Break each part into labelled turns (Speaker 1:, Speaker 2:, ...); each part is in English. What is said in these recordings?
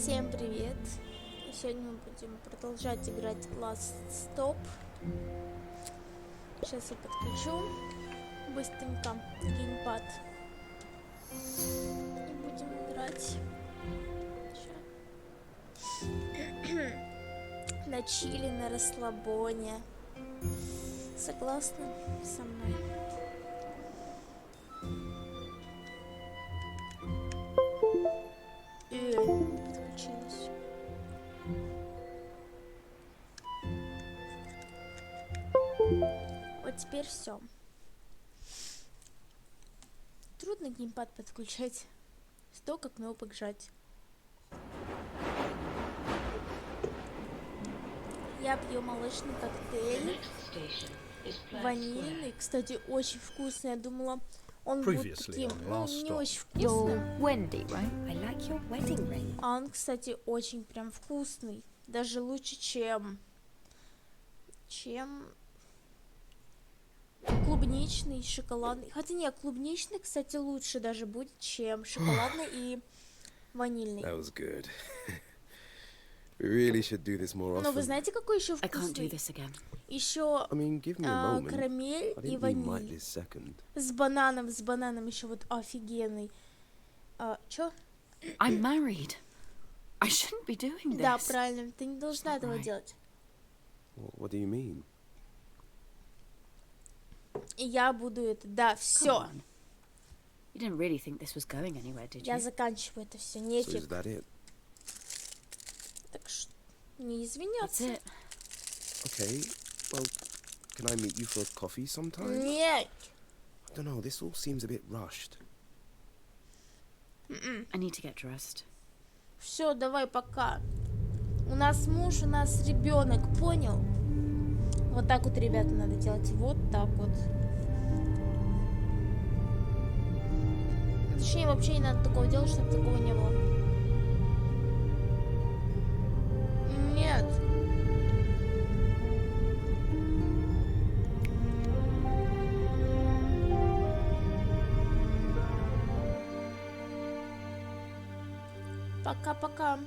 Speaker 1: Всем привет! Сегодня мы будем продолжать играть Last Stop. Сейчас я подключу быстренько геймпад и будем играть. На чили, на расслабоне. Согласны со мной? Подключилась. Вот теперь все. Трудно геймпад подключать. Столько кнопок жать. Я пью молочный коктейль. Ванильный. Кстати, очень вкусный. Я думала, он будет таким, не очень вкусным.
Speaker 2: Wendy, right? I like your wedding ring.
Speaker 1: А он, кстати, очень прям вкусный. Даже лучше, чем клубничный, шоколадный. Хотя нет, клубничный, кстати, лучше даже будет, чем шоколадный и ванильный.
Speaker 3: That was good. We really should do this more often.
Speaker 1: Но вы знаете, какой еще
Speaker 2: I can't do
Speaker 1: вкусный?
Speaker 2: this again.
Speaker 1: Еще
Speaker 3: I mean, give me a moment.
Speaker 1: карамель
Speaker 3: I
Speaker 1: и
Speaker 3: didn't mean right
Speaker 1: ваниль.
Speaker 3: this second.
Speaker 1: С бананом еще вот офигенный. Чё?
Speaker 2: I'm married. I shouldn't be doing this.
Speaker 1: Да, правильно, ты не должна этого
Speaker 2: right.
Speaker 1: делать.
Speaker 3: What do you mean?
Speaker 1: И я буду это, да,
Speaker 2: Come
Speaker 1: все.
Speaker 2: on. You didn't really think this was going anywhere, did
Speaker 1: Я
Speaker 2: you?
Speaker 1: заканчиваю это все,
Speaker 3: So
Speaker 1: нефиг.
Speaker 3: is that it?
Speaker 1: Так что не
Speaker 2: That's
Speaker 1: извиняться.
Speaker 2: it.
Speaker 3: Okay. Well, can I meet you for coffee sometime?
Speaker 1: Нет.
Speaker 3: I don't know. This all seems a bit rushed.
Speaker 2: I need to get dressed.
Speaker 1: Все, давай, пока. У нас муж, у нас ребенок, понял? Вот так вот, ребята, надо делать. Вот так вот. Точнее, вообще не надо такого делать, чтобы такого не было. Нет. Пока-пока.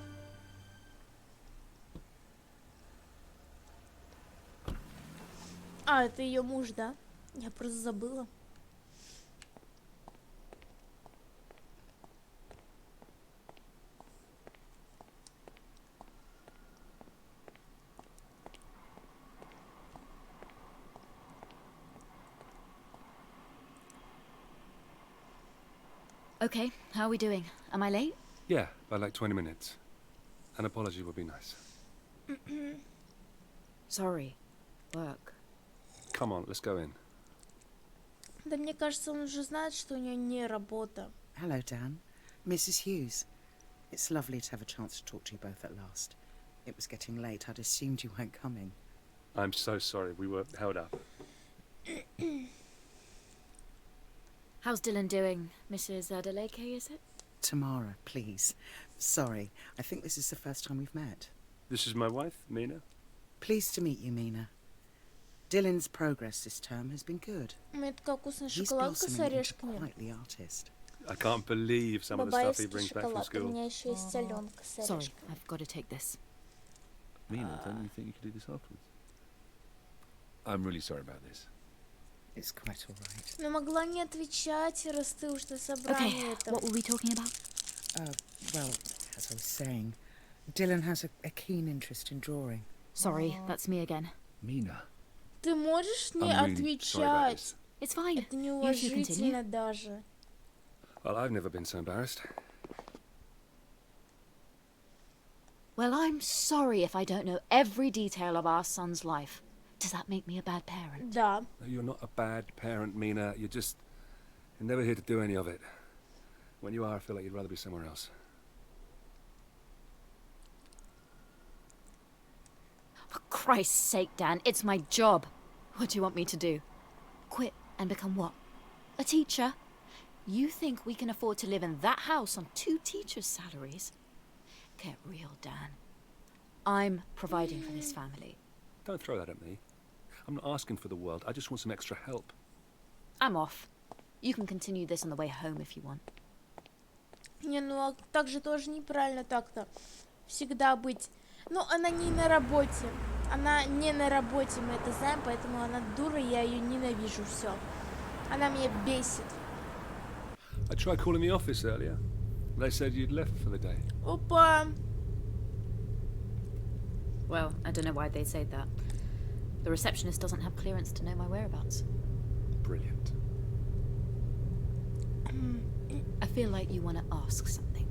Speaker 1: А, это ее муж, да? Я просто забыла.
Speaker 2: Okay, how are we doing? Am I late?
Speaker 4: Yeah, by like 20 minutes. An apology would be nice.
Speaker 2: Sorry. Work.
Speaker 4: Come on, let's go in.
Speaker 1: Да мне кажется, он уже знает, что у нее не работа.
Speaker 5: Hello, Dan. Mrs. Hughes. It's lovely to have a chance to talk to you both at last. It was getting late. I'd assumed you weren't coming.
Speaker 4: I'm so sorry, we were held up.
Speaker 2: How's Dylan doing? Mrs. Adeleke, is it?
Speaker 5: Tamara, please. Sorry, I think this is the first time we've met.
Speaker 4: This is my wife, Mina.
Speaker 5: Pleased to meet you, Mina. Dylan's progress this term has been good.
Speaker 1: У меня такая вкусная
Speaker 5: He's
Speaker 1: шоколадка с
Speaker 5: blossoming into
Speaker 1: орешками.
Speaker 5: quite the artist.
Speaker 4: I can't believe some of the stuff he
Speaker 1: Бабаевский
Speaker 4: brings back from
Speaker 1: шоколад. У
Speaker 4: school.
Speaker 1: меня еще есть соленка с
Speaker 2: Sorry,
Speaker 1: орешками.
Speaker 2: I've got to take this.
Speaker 6: Mina, don't you think you could do this afterwards? I'm really sorry about this.
Speaker 5: It's quite all right.
Speaker 1: Но могла не отвечать, раз ты уж на
Speaker 2: Okay,
Speaker 1: собрании это.
Speaker 2: what were we talking about?
Speaker 5: Well, as I was saying, Dylan has a keen interest in drawing.
Speaker 2: Sorry, that's me again.
Speaker 6: Mina,
Speaker 1: Ты можешь не
Speaker 6: I'm really sorry about
Speaker 1: отвечать?
Speaker 6: this.
Speaker 2: It's fine.
Speaker 1: Это
Speaker 2: You should
Speaker 1: неуважительно
Speaker 2: continue.
Speaker 1: даже.
Speaker 4: Well, I've never been so embarrassed.
Speaker 2: Well, I'm sorry if I don't know every detail of our son's life. Does that make me a bad parent?
Speaker 1: Да.
Speaker 4: No, you're not a bad parent, Mina. You're never here to do any of it. When you are, I feel like you'd rather be somewhere else.
Speaker 2: For Christ's sake, Dan, it's my job. What do you want me to do? Quit and become what? A teacher? You think we can afford to live in that house on 2 teachers' salaries? Get real, Dan. I'm providing for this family.
Speaker 4: Don't throw that at me. I'm not asking for the world. I just want some extra help.
Speaker 2: I'm off. You can continue this on the way home if you want.
Speaker 1: Не, ну а так же тоже неправильно так-то. всегда быть... Ну, она не на работе. Она не на работе, мы это знаем, поэтому она дура, я ее ненавижу, все. Она меня бесит.
Speaker 4: I tried calling the office earlier. They said you'd left for the day.
Speaker 1: Опа!
Speaker 2: Well, I don't know why they say that. The receptionist doesn't have clearance to know my whereabouts.
Speaker 4: Brilliant.
Speaker 2: I feel like you want to ask something.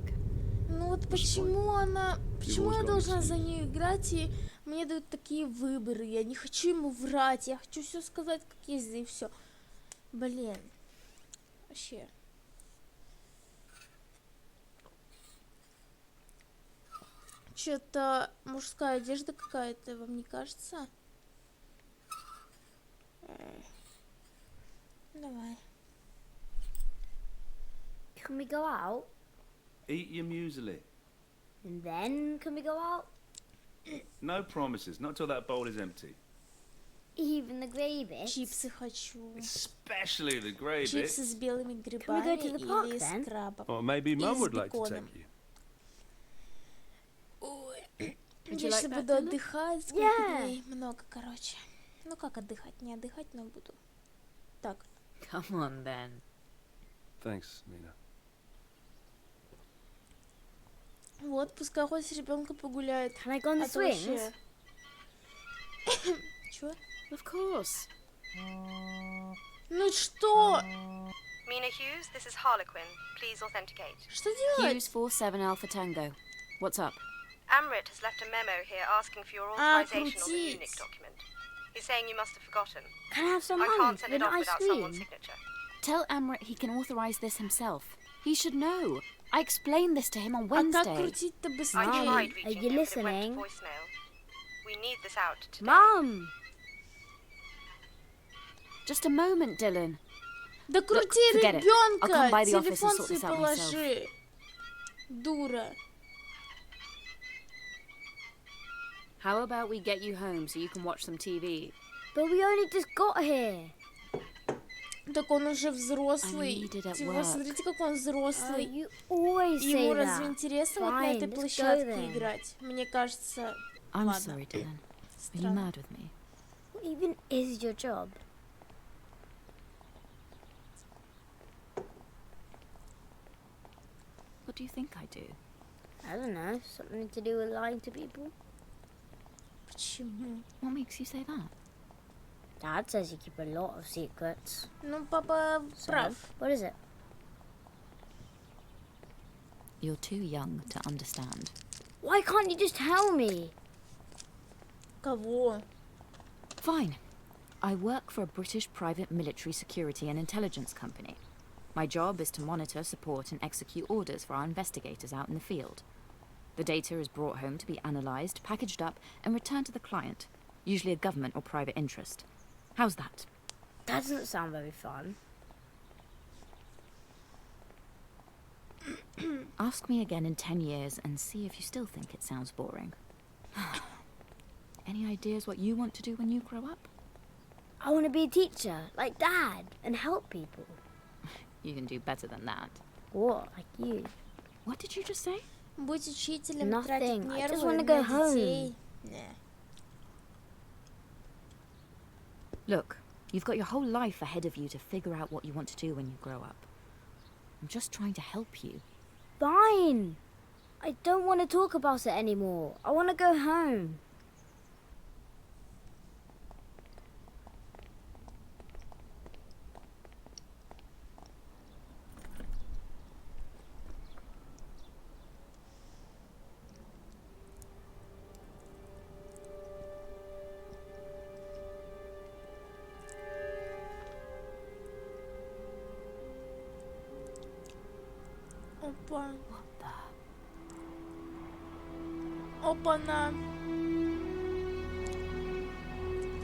Speaker 1: Ну вот почему она... Почему я должна за нее играть, и мне дают такие выборы? Я не хочу ему врать, я хочу все сказать, как есть, и все. Блин. Вообще. Что-то мужская одежда какая-то, вам не кажется? Давай.
Speaker 7: Can we go out?
Speaker 6: Eat your muesli.
Speaker 7: And then can we go out?
Speaker 6: No promises, not till that bowl is empty.
Speaker 7: Even the gravy?
Speaker 1: Чипсы хочу.
Speaker 6: Especially the gravy.
Speaker 1: Чипсы с белыми
Speaker 7: we go
Speaker 1: грибами
Speaker 7: to the park
Speaker 1: или
Speaker 7: then?
Speaker 1: с крабом.
Speaker 4: Or maybe
Speaker 1: И
Speaker 4: Mum
Speaker 1: с
Speaker 4: would like to
Speaker 1: беконом.
Speaker 4: take you.
Speaker 1: Ой.
Speaker 2: Would
Speaker 1: Я
Speaker 2: you
Speaker 1: сейчас
Speaker 2: like that,
Speaker 1: буду
Speaker 2: Dylan?
Speaker 1: отдыхать, сколько
Speaker 7: Yeah.
Speaker 1: дней. Много, короче. Ну как отдыхать? Не отдыхать, но буду. Так.
Speaker 2: Come on then.
Speaker 4: Thanks, Mina.
Speaker 1: Вот, пускай хоть с ребенком погуляет.
Speaker 7: Can I go on the
Speaker 1: А то
Speaker 7: swings?
Speaker 1: вообще- Чё?
Speaker 2: Of course.
Speaker 1: Ну что?
Speaker 8: Mina Hughes, this is Harlequin. Please authenticate.
Speaker 1: Что делать?
Speaker 2: Hughes 47 Alpha Tango. What's up?
Speaker 8: Amrit has left a memo here asking for your
Speaker 1: Ah,
Speaker 8: authorization on the
Speaker 1: крутить.
Speaker 8: Munich document. He's saying you must have forgotten.
Speaker 7: Can I have some
Speaker 8: I
Speaker 7: mum
Speaker 8: can't send
Speaker 7: with
Speaker 8: it
Speaker 7: an
Speaker 8: off
Speaker 7: ice
Speaker 8: without someone's
Speaker 7: cream?
Speaker 8: signature.
Speaker 2: Tell Amrit he can authorize this himself. He should know. I explained this to him on
Speaker 1: А как
Speaker 2: Wednesday.
Speaker 1: крутить-то
Speaker 8: I
Speaker 1: быстрее?
Speaker 8: tried
Speaker 7: Are
Speaker 8: reaching
Speaker 7: you
Speaker 8: him, but it went
Speaker 7: listening?
Speaker 8: to voicemail. We need this out today.
Speaker 7: Mum!
Speaker 2: Just a moment, Dylan.
Speaker 1: Да крути
Speaker 2: forget it. I'll come by
Speaker 1: ребенка!
Speaker 2: the office and
Speaker 1: Телефон
Speaker 2: sort
Speaker 1: свой
Speaker 2: this out myself.
Speaker 1: положи. Дура.
Speaker 2: How about we get you home so you can watch some TV?
Speaker 7: But we only just got here.
Speaker 1: Так он уже
Speaker 2: I
Speaker 1: взрослый.
Speaker 2: need it at
Speaker 1: Типа,
Speaker 2: work.
Speaker 1: смотрите, как он
Speaker 7: Oh,
Speaker 1: взрослый.
Speaker 7: you always say
Speaker 1: Ему
Speaker 7: that.
Speaker 1: разве интересно вот на
Speaker 7: Fine,
Speaker 1: этой
Speaker 7: let's go
Speaker 1: площадке
Speaker 7: then.
Speaker 1: играть? Мне кажется,
Speaker 2: I'm
Speaker 1: ладно.
Speaker 2: sorry, Dylan. Are you
Speaker 1: Странно.
Speaker 2: mad with me?
Speaker 7: What even is your job?
Speaker 2: What do you think I do?
Speaker 7: I don't know. Something to do with lying to people?
Speaker 1: Почему?
Speaker 2: What makes you say that?
Speaker 7: Dad says you keep a lot of secrets.
Speaker 1: Ну, папа
Speaker 7: So,
Speaker 1: прав.
Speaker 7: what is it?
Speaker 2: You're too young to understand.
Speaker 7: Why can't you just tell me?
Speaker 1: Кого?
Speaker 2: Fine. I work for a British private military security and intelligence company. My job is to monitor, support, and execute orders for our investigators out in the field. The data is brought home to be analysed, packaged up, and returned to the client, usually a government or private interest. How's that?
Speaker 7: That doesn't sound very fun.
Speaker 2: Ask me again in 10 years and see if you still think it sounds boring. Any ideas what you want to do when you grow up?
Speaker 7: I want to be a teacher, like Dad, and help people.
Speaker 2: You can do better than that.
Speaker 7: What, like you?
Speaker 2: What did you just say?
Speaker 1: Быть учителем,
Speaker 7: Nothing.
Speaker 1: тратить
Speaker 7: I
Speaker 1: нервы
Speaker 7: just wanna
Speaker 1: на
Speaker 7: go home.
Speaker 1: детей. Не.
Speaker 2: Look, you've got your whole life ahead of you to figure out what you want to do when you grow up. I'm just trying to help you.
Speaker 7: Fine. I don't want to talk about it anymore. I want to go home.
Speaker 1: Опа.
Speaker 2: What the?
Speaker 1: Опа-на.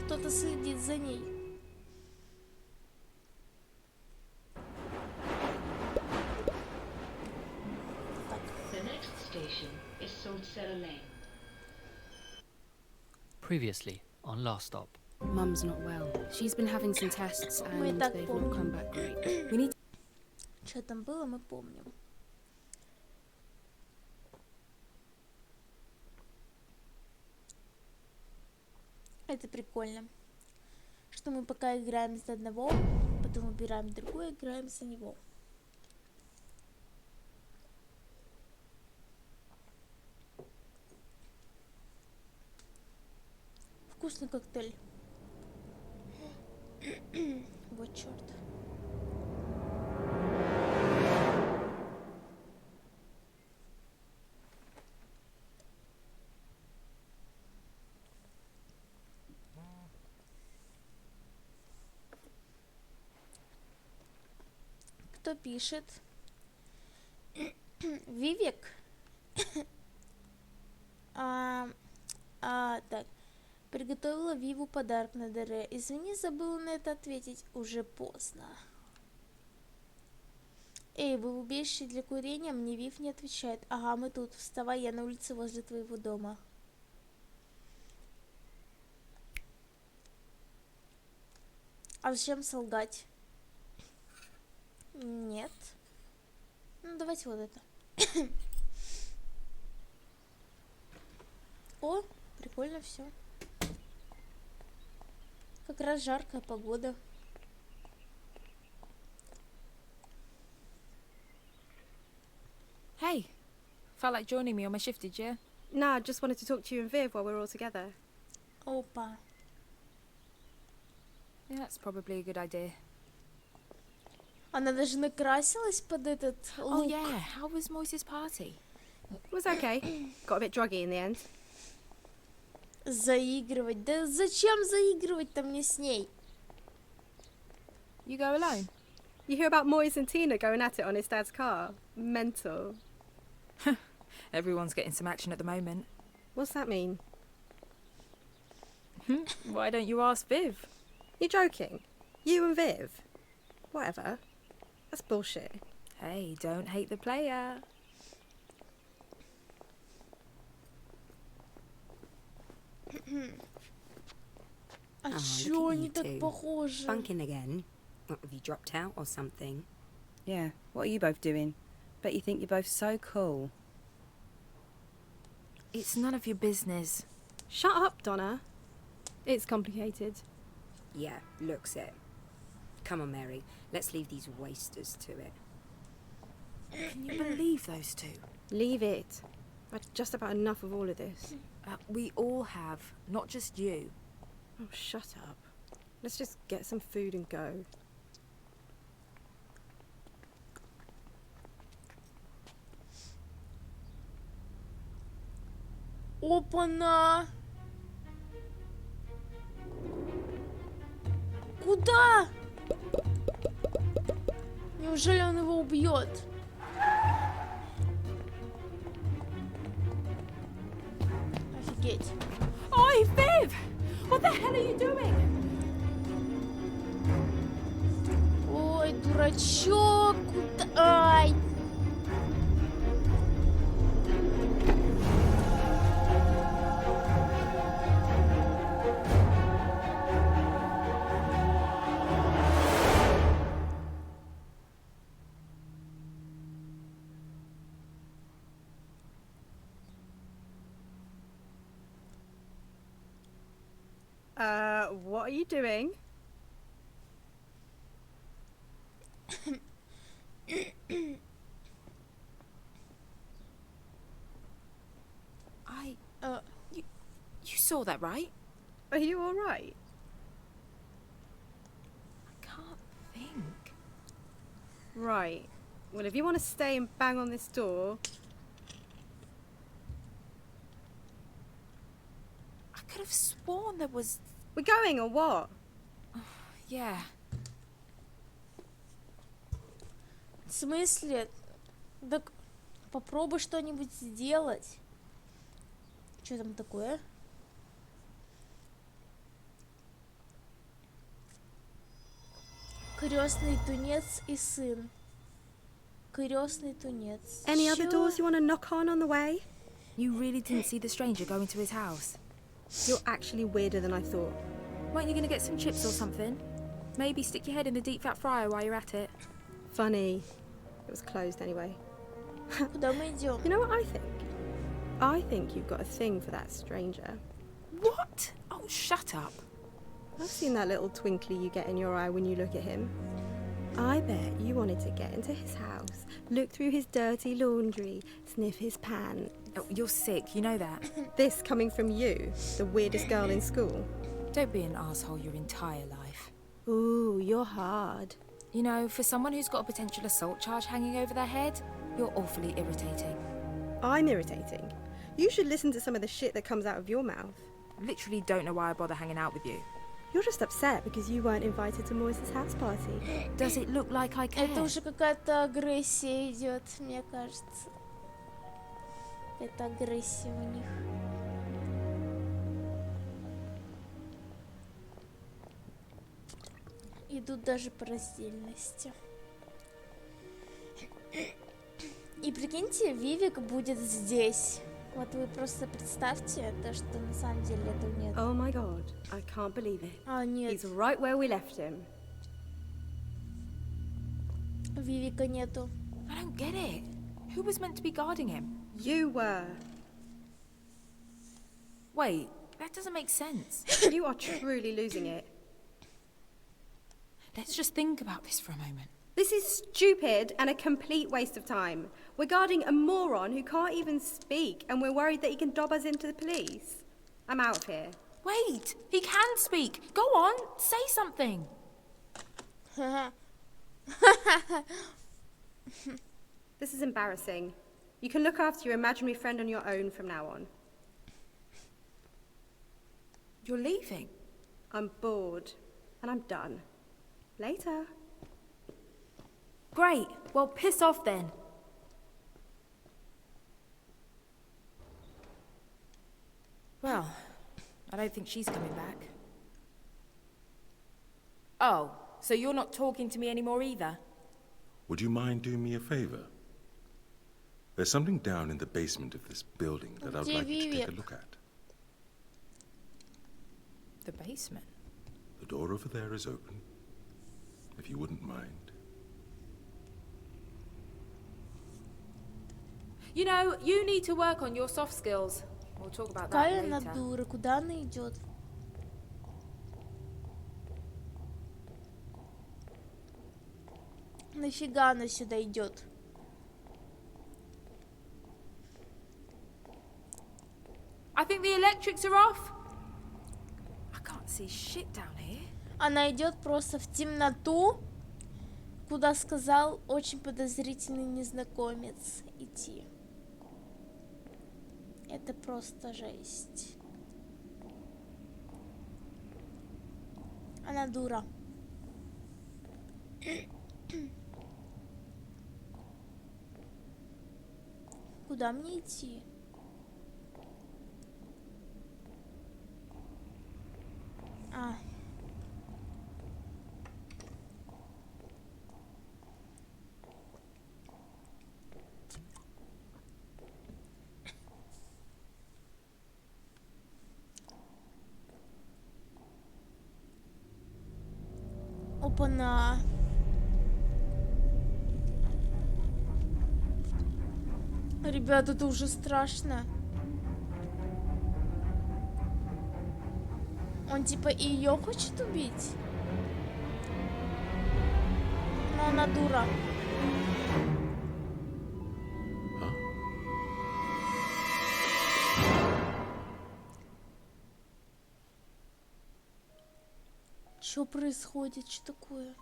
Speaker 1: Кто-то следит за ней.
Speaker 9: The next station is Saltcellar Lane.
Speaker 10: Previously on Last Stop.
Speaker 11: Mum's not well. She's been having some tests
Speaker 1: Мы
Speaker 11: and
Speaker 1: так
Speaker 11: they've
Speaker 1: помним.
Speaker 11: not come back great. We need
Speaker 1: Что там было, мы помним. Это прикольно. Что мы пока играем за одного, потом выбираем другое, играем за него. Вкусный коктейль. Вот черт. Кто пишет? Вивик? Так. Приготовила Виву подарок на ДР. Извини, забыла на это ответить. Уже поздно. Эй, вы в убежище для курения? Мне Вив не отвечает. Ага, мы тут. Вставай, я на улице возле твоего дома. А зачем солгать? Нет. Ну, давайте вот это. О, прикольно все. Как раз жаркая погода.
Speaker 12: Hey, felt like joining me on my shift, did you?
Speaker 13: Nah, just wanted to talk to you and Viv while we're all together.
Speaker 1: Опа.
Speaker 12: Yeah, that's probably a good idea.
Speaker 1: Она даже накрасилась под этот лук.
Speaker 12: Oh yeah, how was Moise's party?
Speaker 13: It was okay. Got a bit druggy in the end.
Speaker 1: Заигрывать. Да зачем заигрывать-то мне с ней?
Speaker 12: You go alone?
Speaker 13: You hear about Moise and Tina going at it on his dad's car? Mental.
Speaker 12: Everyone's getting some action at the moment.
Speaker 13: What's that mean?
Speaker 12: Why don't you ask Viv?
Speaker 13: You joking? You and Viv? Whatever. That's bullshit.
Speaker 12: Hey, don't hate the player.
Speaker 1: А
Speaker 14: Oh,
Speaker 1: чё
Speaker 14: look at
Speaker 1: они
Speaker 14: you
Speaker 1: так
Speaker 14: two.
Speaker 1: похожи?
Speaker 14: Bunking again? What, have you dropped out or something?
Speaker 15: Yeah, what are you both doing? Bet you think you're both so cool.
Speaker 12: It's none of your business.
Speaker 13: Shut up, Donna. It's complicated.
Speaker 14: Yeah, looks it. Come on, Mary. Let's leave these wasters to it.
Speaker 12: Can you believe those two?
Speaker 13: Leave it. I've just about enough of all of this.
Speaker 12: We all have, not just you.
Speaker 13: Oh, shut up. Let's just get some food and go.
Speaker 1: Опа-на! Куда? Неужели он его убьет? Офигеть.
Speaker 12: Oi, Viv! What the hell are you doing?
Speaker 1: Ой, дурачок, куда? Ай!
Speaker 13: What are you doing?
Speaker 12: You saw that, right?
Speaker 13: Are you alright?
Speaker 12: I can't think.
Speaker 13: Right. Well, if you want to stay and bang on this door...
Speaker 12: I could have sworn there was...
Speaker 13: We're going, or what?
Speaker 12: Yeah.
Speaker 1: В смысле? Так попробуй что-нибудь сделать. Что там такое? Крестный тунец и сын. Крестный тунец.
Speaker 13: Any other
Speaker 1: Чё?
Speaker 13: doors you want to knock on the way?
Speaker 12: You really didn't see the stranger go into his house?
Speaker 13: You're actually weirder than I thought.
Speaker 12: Weren't you going to get some chips or something? Maybe stick your head in the deep fat fryer while you're at it.
Speaker 13: Funny. It was closed anyway.
Speaker 1: Куда мы идем?
Speaker 13: You know what I think? I think you've got a thing for that stranger.
Speaker 12: What? Oh, Oh, shut up.
Speaker 13: I've seen that little twinkly you get in your eye when you look at him. I bet you wanted to get into his house, look through his dirty laundry, sniff his pants.
Speaker 12: Oh, you're sick, you know that.
Speaker 13: This coming from you, the weirdest girl in school.
Speaker 12: Don't be an asshole your entire life.
Speaker 13: Ooh, you're hard.
Speaker 12: You know, for someone who's got a potential assault charge hanging over their head, you're awfully irritating.
Speaker 13: I'm irritating. You should listen to some of the shit that comes out of your mouth.
Speaker 12: I literally don't know why I bother hanging out with you.
Speaker 13: You're just upset because you weren't invited to Moise's house party.
Speaker 12: Does it look like I care?
Speaker 1: Это уже какая-то агрессия идет, мне кажется. Это агрессия у них. Идут даже по раздельности. И прикиньте, Вивик будет здесь. Вот вы просто представьте, то, что на самом деле этого нет.
Speaker 13: Oh my god, I can't believe it.
Speaker 1: А, нет.
Speaker 13: He's right where we left him.
Speaker 1: Вивика нету.
Speaker 12: I don't get it. Who was meant to be guarding him?
Speaker 13: You were.
Speaker 12: Wait, that doesn't make sense.
Speaker 13: You are truly losing it.
Speaker 12: Let's just think about this for a moment.
Speaker 13: This is stupid and a complete waste of time. We're guarding a moron who can't even speak, and we're worried that he can dob us into the police. I'm out of here.
Speaker 12: Wait, he can speak. Go on, say something.
Speaker 13: This is embarrassing. You can look after your imaginary friend on your own from now on.
Speaker 12: You're leaving?
Speaker 13: I'm bored, and I'm done. Later.
Speaker 12: Great, well, piss off then. Well, I don't think she's coming back. Oh, so you're not talking to me anymore either?
Speaker 16: Would you mind doing me a favor? There's something down in the basement of this building that I'd like you to take a look at.
Speaker 12: The basement?
Speaker 16: The door over there is open, if you wouldn't mind.
Speaker 12: You know, you need to work on your soft skills. We'll talk about that
Speaker 1: Какая
Speaker 12: later.
Speaker 1: она дура, куда она идет? Нафига она сюда идет?
Speaker 12: I think the electrics are off. I can't see shit down here.
Speaker 1: Она идет просто в темноту, куда сказал очень подозрительный незнакомец идти. Это просто жесть. Она дура. Куда мне идти? А. Опа-на. Ребята, это уже страшно. Он типа и ее хочет убить? Но она дура. Что происходит? Что такое?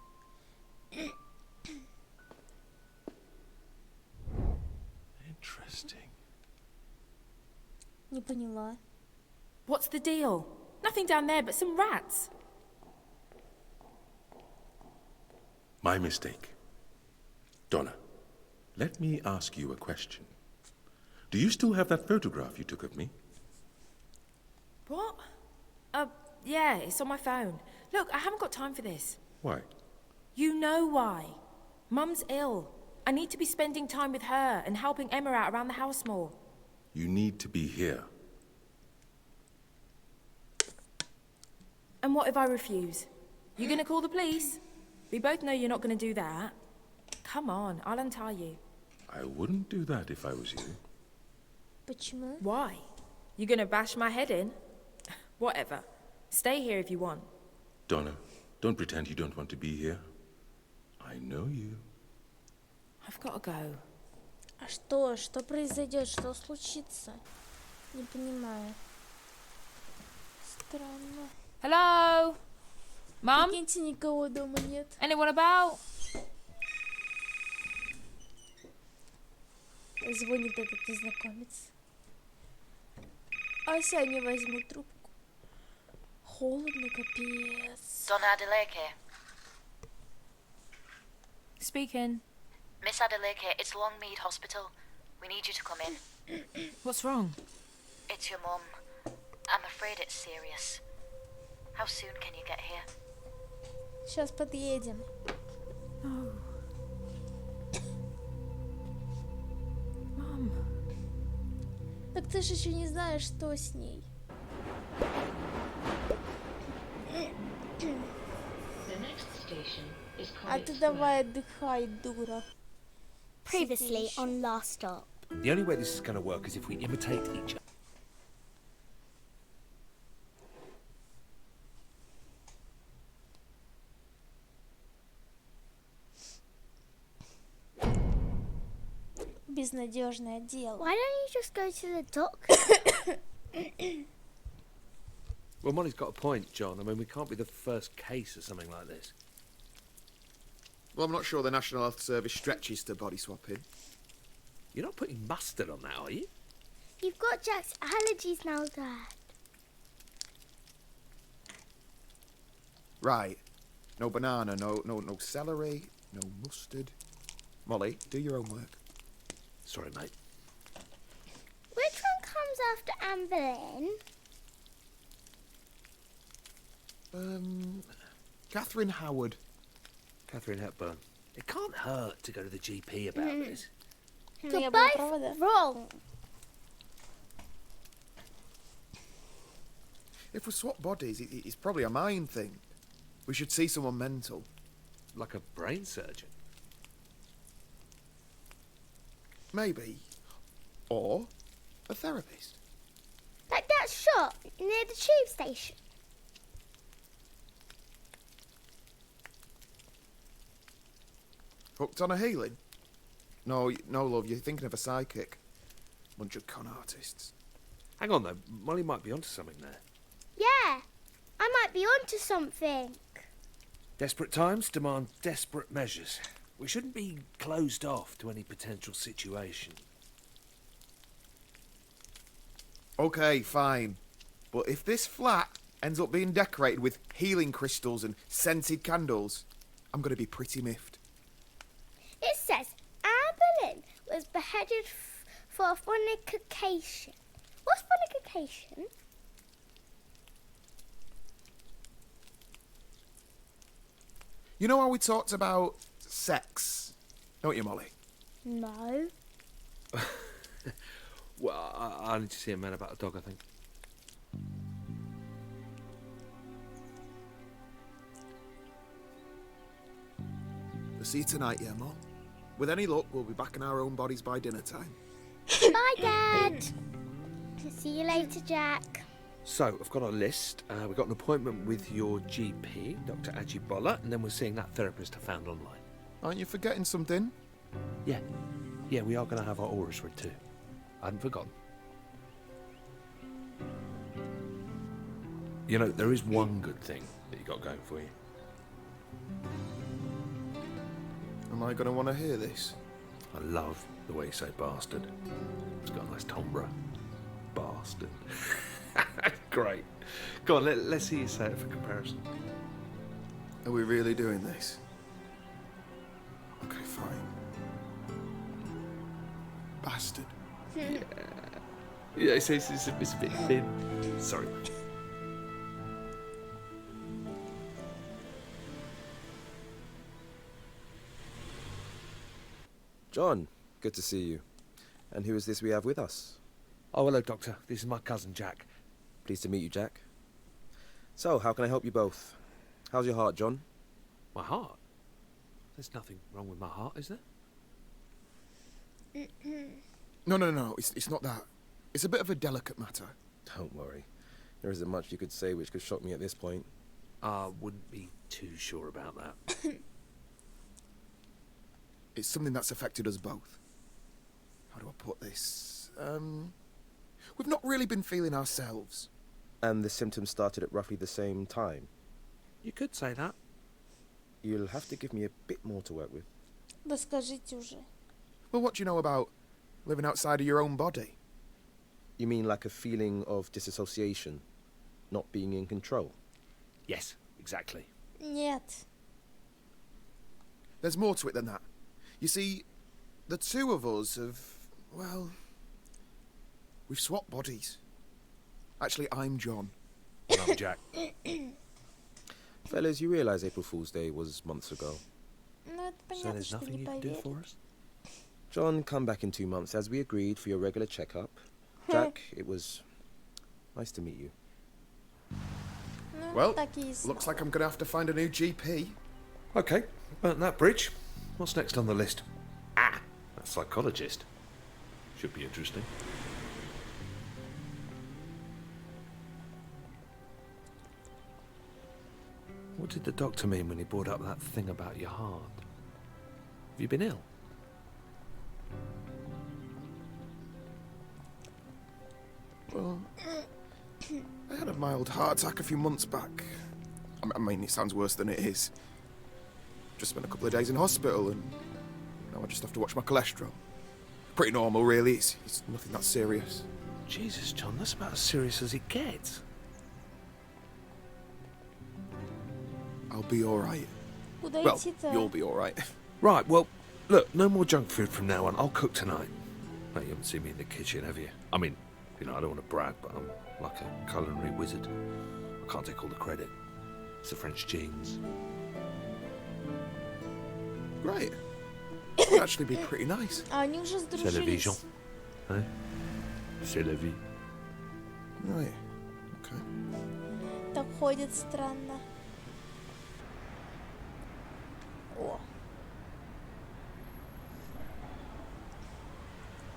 Speaker 16: Interesting.
Speaker 1: Не поняла.
Speaker 12: What's the deal? Nothing down there but some rats.
Speaker 16: My mistake. Donna, let me ask you a question. Do you still have that photograph you took of me?
Speaker 12: What? Yeah, it's on my phone. Look, I haven't got time for this.
Speaker 16: Why?
Speaker 12: You know why. Mum's ill. I need to be spending time with her and helping Emma out around the house more.
Speaker 16: You need to be here.
Speaker 12: And what if I refuse? You gonna call the police? We both know you're not gonna do that. Come on, I'll untie you.
Speaker 16: I wouldn't do that if I was you.
Speaker 1: Почему?
Speaker 12: Why? You gonna bash my head in? Whatever. Stay here if you want.
Speaker 16: Donna, don't pretend you don't want to be here. I know you.
Speaker 12: I've got to go.
Speaker 1: А что? Что произойдет? Что случится? Не понимаю. Странно.
Speaker 12: Hello? Mum?
Speaker 1: Прикиньте, никого дома нет.
Speaker 12: Anyone about?
Speaker 1: Звонит этот незнакомец. Ася не возьму трубку. Холодно, капец.
Speaker 2: Donna Adeleke.
Speaker 12: Speaking.
Speaker 2: Miss Adeleke, it's Longmead Hospital. We need you to come in.
Speaker 12: What's wrong?
Speaker 2: It's your mum. I'm afraid it's serious. How soon can you get here?
Speaker 1: Сейчас подъедем.
Speaker 12: Mum.
Speaker 1: Так ты же еще не знаешь, что с ней.
Speaker 9: The next station is
Speaker 1: А ты давай отдыхай, дура.
Speaker 7: Previously on Last Stop.
Speaker 4: The only way this is going to work is if we imitate each other.
Speaker 1: Безнадежное дело.
Speaker 7: Why don't you just go to the doctor?
Speaker 4: Well, Molly's got a point, John. I mean, we can't be the first case of something like this.
Speaker 17: Well, I'm not sure the National Health Service stretches to body swapping.
Speaker 4: You're not putting mustard on that, are you?
Speaker 7: You've got Jack's allergies now, Dad.
Speaker 17: Right. No banana, no celery, no mustard. Molly, do your homework.
Speaker 4: Sorry, mate.
Speaker 7: Which one comes after Anne Boleyn?
Speaker 17: Catherine Howard.
Speaker 4: Catherine Hepburn. It can't hurt to go to the GP about this.
Speaker 7: You're both wrong.
Speaker 17: If we swap bodies, it's probably a mind thing. We should see someone mental.
Speaker 4: Like a brain surgeon?
Speaker 17: Maybe. Or a therapist.
Speaker 7: Like that shop near the tube station.
Speaker 17: Hooked on a healing? No, love, you're thinking of a psychic. Bunch of con artists.
Speaker 4: Hang on, though. Molly might be onto something there.
Speaker 7: Yeah, I might be onto something.
Speaker 4: Desperate times demand desperate measures. We shouldn't be closed off to any potential situation.
Speaker 17: Okay, fine. But if this flat ends up being decorated with healing crystals and scented candles, I'm going to be pretty miffed.
Speaker 7: It says Anne Boleyn was beheaded for fornication. What's fornication?
Speaker 17: You know how we talked about sex, don't you, Molly?
Speaker 7: No.
Speaker 4: Well, I need to see a man about a dog, I think.
Speaker 17: We'll see you tonight, yeah, Mom? With any luck, we'll be back in our own bodies by dinner time.
Speaker 7: Bye, Dad. See you later, Jack.
Speaker 4: So, I've got a list. We've got an appointment with your GP, Dr. Ajibola, and then we're seeing that therapist I found online.
Speaker 17: Aren't you forgetting something?
Speaker 4: Yeah, we are going to have our auras read too. I hadn't forgotten. You know, there is one good thing that you got going for you.
Speaker 17: Am I going to want to hear this?
Speaker 4: I love the way you say bastard. It's got a nice timbre. Bastard. Great. Go on, let's see you say it for comparison.
Speaker 17: Are we really doing this? Okay, fine. Bastard.
Speaker 4: Yeah, it's a bit thin. Sorry.
Speaker 3: John, good to see you. And who is this we have with us?
Speaker 4: Oh, hello, Doctor. This is my cousin, Jack.
Speaker 3: Pleased to meet you, Jack. So, how can I help you both? How's your heart, John?
Speaker 4: My heart? There's nothing wrong with my heart, is there?
Speaker 17: No, it's not that. It's a bit of a delicate matter.
Speaker 3: Don't worry. There isn't much you could say which could shock me at this point.
Speaker 4: I wouldn't be too sure about that.
Speaker 17: It's something that's affected us both. How do I put this? We've not really been feeling ourselves.
Speaker 3: And the symptoms started at roughly the same time.
Speaker 4: You could say that.
Speaker 3: You'll have to give me a bit more to work with.
Speaker 1: Да скажите уже.
Speaker 17: Well, what do you know about living outside of your own body?
Speaker 3: You mean like a feeling of disassociation? Not being in control?
Speaker 4: Yes, exactly.
Speaker 1: Нет.
Speaker 17: There's more to it than that. You see, the two of us have, well, we've swapped bodies. Actually, I'm John.
Speaker 4: And I'm Jack.
Speaker 3: Fellas, you realise April Fool's Day was months ago.
Speaker 1: Ну, это
Speaker 4: So
Speaker 1: понятно,
Speaker 4: there's
Speaker 1: что
Speaker 4: nothing
Speaker 1: не
Speaker 4: you can do
Speaker 1: поверит.
Speaker 4: for us?
Speaker 3: John, come back in 2 months as we agreed for your regular checkup. Jack, it was nice to meet you.
Speaker 1: Ну,
Speaker 17: Well,
Speaker 1: так и есть.
Speaker 17: looks like I'm gonna have to find a new GP.
Speaker 4: Okay, burnt that bridge. What's next on the list? Ah, that psychologist. Should be interesting. What did the doctor mean when he brought up that thing about your heart? Have you been ill?
Speaker 17: Well, I had a mild heart attack a few months back. I mean, it sounds worse than it is. Just spent a couple of days in hospital and now I just have to watch my cholesterol. Pretty normal, really. It's nothing that serious.
Speaker 4: Jesus, John, that's about as serious as it gets.
Speaker 17: I'll be alright.
Speaker 1: Куда
Speaker 17: Well,
Speaker 1: идти-то?
Speaker 17: you'll be alright.
Speaker 4: Right, well, look, no more junk food from now on. I'll cook tonight. No, you haven't seen me in the kitchen, have you? I mean, you know, I don't want to brag, but I'm like a culinary wizard. I can't take all the credit. It's the French genes.
Speaker 17: Right. It'd actually be pretty nice.
Speaker 1: А они уже
Speaker 4: C'est la vie, Jean.
Speaker 1: сдружились.
Speaker 4: Hein? C'est la vie.
Speaker 17: Right. Okay.
Speaker 1: Так ходит странно. О.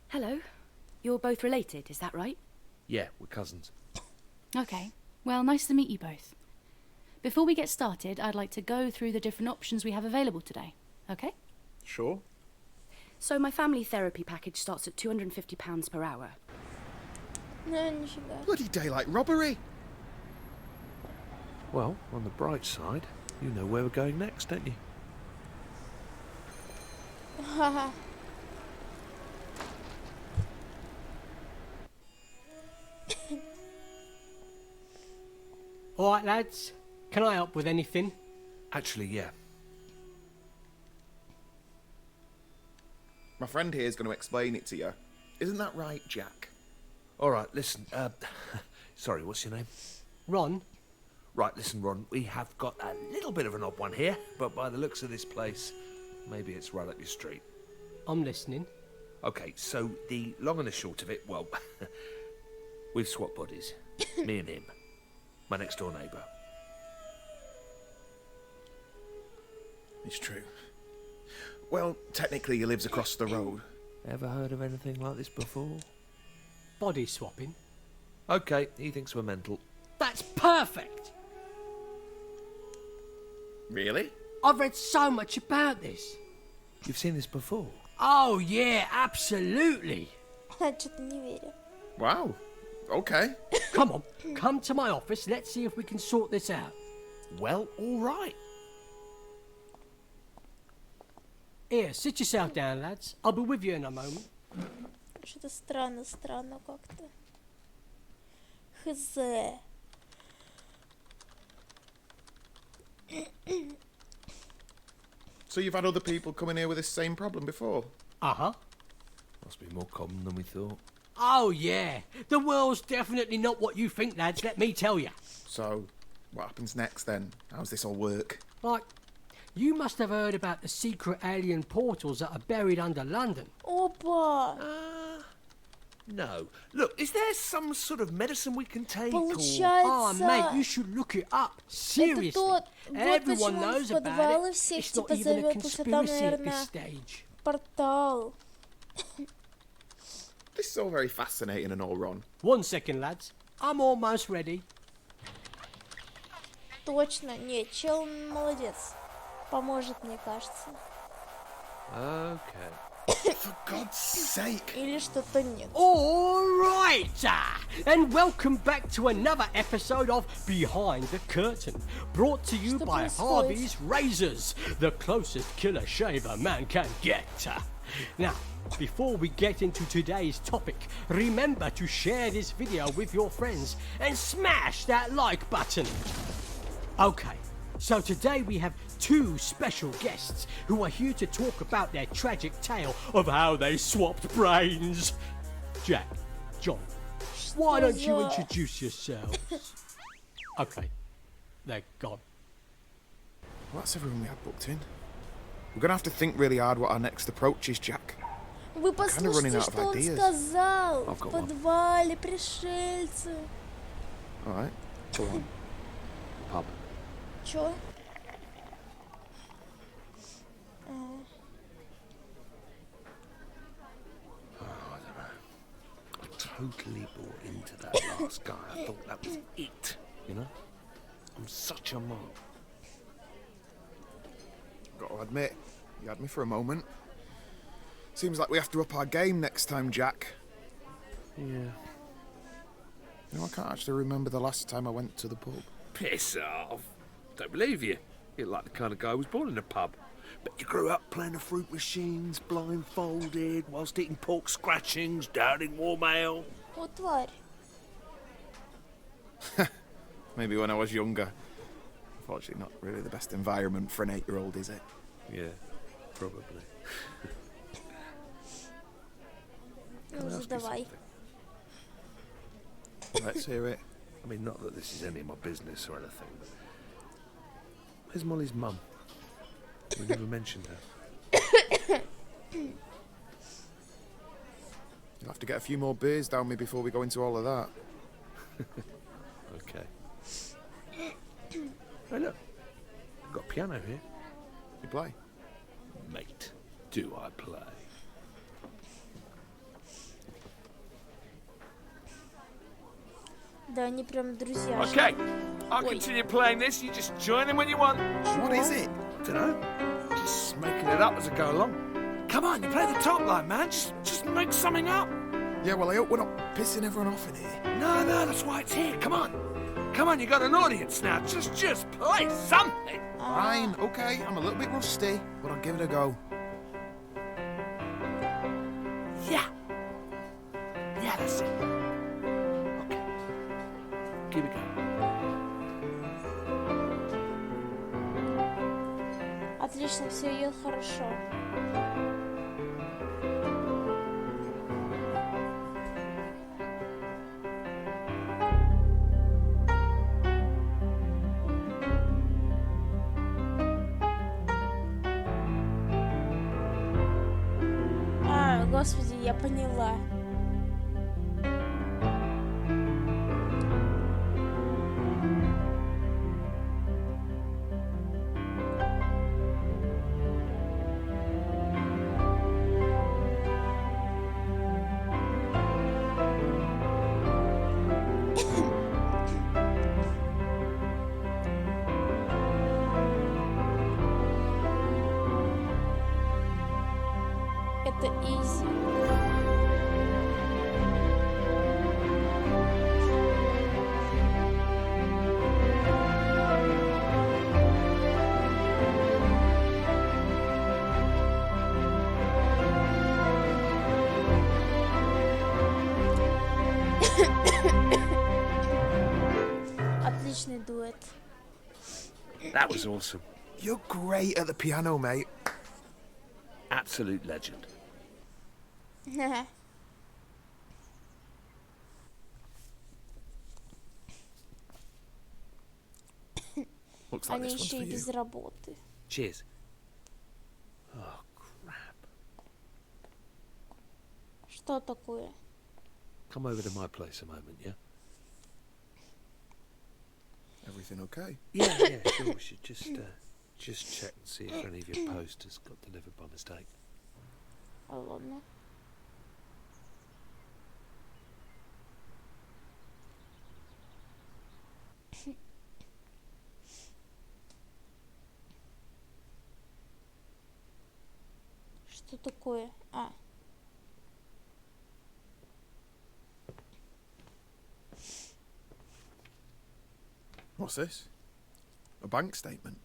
Speaker 11: Hello. You're both related, is that right?
Speaker 4: Yeah, we're cousins.
Speaker 11: Okay. Well, nice to meet you both. Before we get started, I'd like to go through the different options we have available today. Okay?
Speaker 17: Sure.
Speaker 11: So my family therapy package starts at £250 per hour.
Speaker 1: Ну, нифига.
Speaker 17: Bloody daylight robbery.
Speaker 4: Well, on the bright side, you know where we're going next, don't you?
Speaker 1: Ха-ха.
Speaker 18: All right, lads. Can I help with anything?
Speaker 4: Actually, yeah.
Speaker 17: My friend here is going to explain it to you. Isn't that right, Jack?
Speaker 4: All right, listen, sorry, what's your name?
Speaker 18: Ron?
Speaker 4: Right, listen, Ron, we have got a little bit of an odd one here, but by the looks of this place, maybe it's right up your street.
Speaker 18: I'm listening.
Speaker 4: Okay, so the long and the short of it, well, we've swapped bodies. Me and him. My next door neighbour.
Speaker 17: It's true. Well, technically he lives across the road.
Speaker 4: Ever heard of anything like this before?
Speaker 18: Body swapping.
Speaker 4: Okay, he thinks we're mental.
Speaker 18: That's perfect!
Speaker 17: Really?
Speaker 18: I've read so much about this.
Speaker 4: You've seen this before?
Speaker 18: Oh, yeah, absolutely.
Speaker 1: Что-то не верю.
Speaker 17: Wow. Okay.
Speaker 18: Come on, come to my office. Let's see if we can sort this out.
Speaker 4: Well, all right.
Speaker 18: Here, sit yourself down, lads. I'll be with you in a moment.
Speaker 1: Что-то странно как-то. Хз.
Speaker 17: So you've had other people coming here with this same problem before?
Speaker 18: Uh-huh.
Speaker 4: Must be more common than we thought.
Speaker 18: Oh, yeah. The world's definitely not what you think, lads, let me tell you.
Speaker 17: So, what happens next then? How's this all work?
Speaker 18: Like, you must have heard about the secret alien portals that are buried under London.
Speaker 1: Опа!
Speaker 4: No. Look, is there some sort of medicine we can take?
Speaker 1: Получается...
Speaker 18: Oh, mate, you should look it up. Seriously.
Speaker 1: Это тот, вот
Speaker 18: Everyone
Speaker 1: почему он
Speaker 18: knows
Speaker 1: в
Speaker 18: about
Speaker 1: подвалы
Speaker 18: it.
Speaker 1: всех
Speaker 18: It's not
Speaker 1: типа
Speaker 18: even a
Speaker 1: зовет, потому что там,
Speaker 18: conspiracy at this
Speaker 1: наверное,
Speaker 18: stage.
Speaker 1: портал.
Speaker 17: This is all very fascinating and all, Ron.
Speaker 18: 1 second, lads. I'm almost ready.
Speaker 1: Точно. Нет, чел молодец. Поможет, мне кажется.
Speaker 6: Okay.
Speaker 17: For God's sake.
Speaker 1: Или что-то нет.
Speaker 18: All right, and welcome back to another episode of Behind the Curtain, brought to you
Speaker 1: Что
Speaker 18: by
Speaker 1: происходит?
Speaker 18: Harvey's Razors, the closest killer shave a man can get. Now, before we get into today's topic, remember to share this video with your friends and smash that like button. Okay, so today we have two special guests who are here to talk about their tragic tale of how they swapped brains. Jack, John, why don't you
Speaker 1: за-
Speaker 18: introduce yourselves? Okay, they're gone.
Speaker 17: Well, that's everyone we had booked in. We're gonna have to think really hard what our next approach is, Jack.
Speaker 1: Вы
Speaker 17: Kinda running
Speaker 1: послушайте,
Speaker 17: out of
Speaker 1: что он
Speaker 17: ideas.
Speaker 1: сказал.
Speaker 17: I've
Speaker 1: В
Speaker 17: got one.
Speaker 1: подвале пришельцы.
Speaker 17: All right, go on.
Speaker 6: Pub.
Speaker 1: Чё?
Speaker 4: I totally bought into that last guy. I thought that was it, you know? I'm such a mug.
Speaker 17: Got to admit, you had me for a moment. Seems like we have to up our game next time, Jack.
Speaker 4: Yeah.
Speaker 17: You know, I can't actually remember the last time I went to the pub.
Speaker 4: Piss off. Don't believe you. You're like the kind of guy who was born in a pub. But you grew up playing the fruit machines, blindfolded, whilst eating pork scratchings, downing warm ale.
Speaker 1: О, тварь.
Speaker 17: Maybe when I was younger. Unfortunately, not really the best environment for an 8-year-old, is it?
Speaker 4: Yeah, probably.
Speaker 1: Ну, задавай.
Speaker 17: Let's hear it.
Speaker 4: I mean, not that this is any of my business or anything, but... Where's Molly's mum? We never mentioned her.
Speaker 17: You'll have to get a few more beers down me before we go into all of that.
Speaker 4: Okay. Hey, look. I've got a piano here.
Speaker 17: You play?
Speaker 4: Mate, do I play?
Speaker 1: Да, они прям друзья.
Speaker 4: Okay, I'll
Speaker 1: Ой.
Speaker 4: continue playing this. You just join in when you want.
Speaker 17: What is it?
Speaker 4: Dunno. Just making it up as I go along. Come on, you play the top line, man. Just make something up.
Speaker 17: Yeah, well, I hope we're not pissing everyone off in here.
Speaker 4: No, that's why it's here. Come on. Come on, you got an audience now. Just play something.
Speaker 17: Fine, okay, I'm a little bit rusty, but I'll give it a go.
Speaker 4: Yeah. Yeah, that's it. Okay. Keep it going.
Speaker 1: Отлично, все идет хорошо. А, господи, я поняла. Это изи. Отличный дуэт.
Speaker 4: That was awesome.
Speaker 17: You're great at the piano, mate.
Speaker 4: Absolute legend.
Speaker 17: Looks like
Speaker 1: Они
Speaker 17: this one's
Speaker 1: еще
Speaker 17: for
Speaker 1: и
Speaker 17: you.
Speaker 1: без работы.
Speaker 4: Cheers. Oh, crap.
Speaker 1: Что такое?
Speaker 4: Come over to my place a moment, yeah?
Speaker 17: Everything okay?
Speaker 4: Yeah, sure. We should just check and see if any of your posters got delivered by mistake.
Speaker 1: А, ладно. Что такое? А.
Speaker 17: What's this? A bank statement?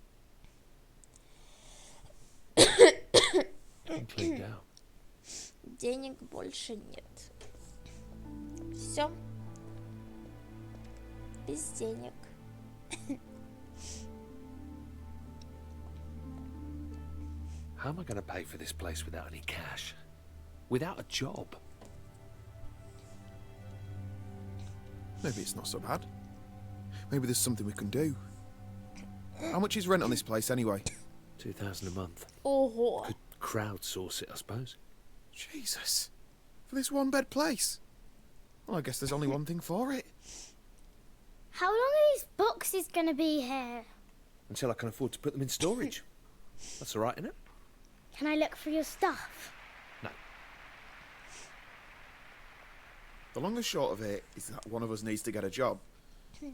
Speaker 4: Cleaned out.
Speaker 1: Денег больше нет. Все. Без денег.
Speaker 4: How am I going to pay for this place without any cash? Without a job?
Speaker 17: Maybe it's not so bad. Maybe there's something we can do. How much is rent on this place anyway?
Speaker 4: 2,000 a month.
Speaker 1: Ого.
Speaker 4: Could crowdsource it, I suppose.
Speaker 17: Jesus. For this one-bed place? Well, I guess there's only one thing for it.
Speaker 7: How long are these boxes gonna be here?
Speaker 4: Until I can afford to put them in storage. That's all right, isn't it?
Speaker 7: Can I look for your stuff?
Speaker 4: No.
Speaker 17: The long and short of it is that one of us needs to get a job.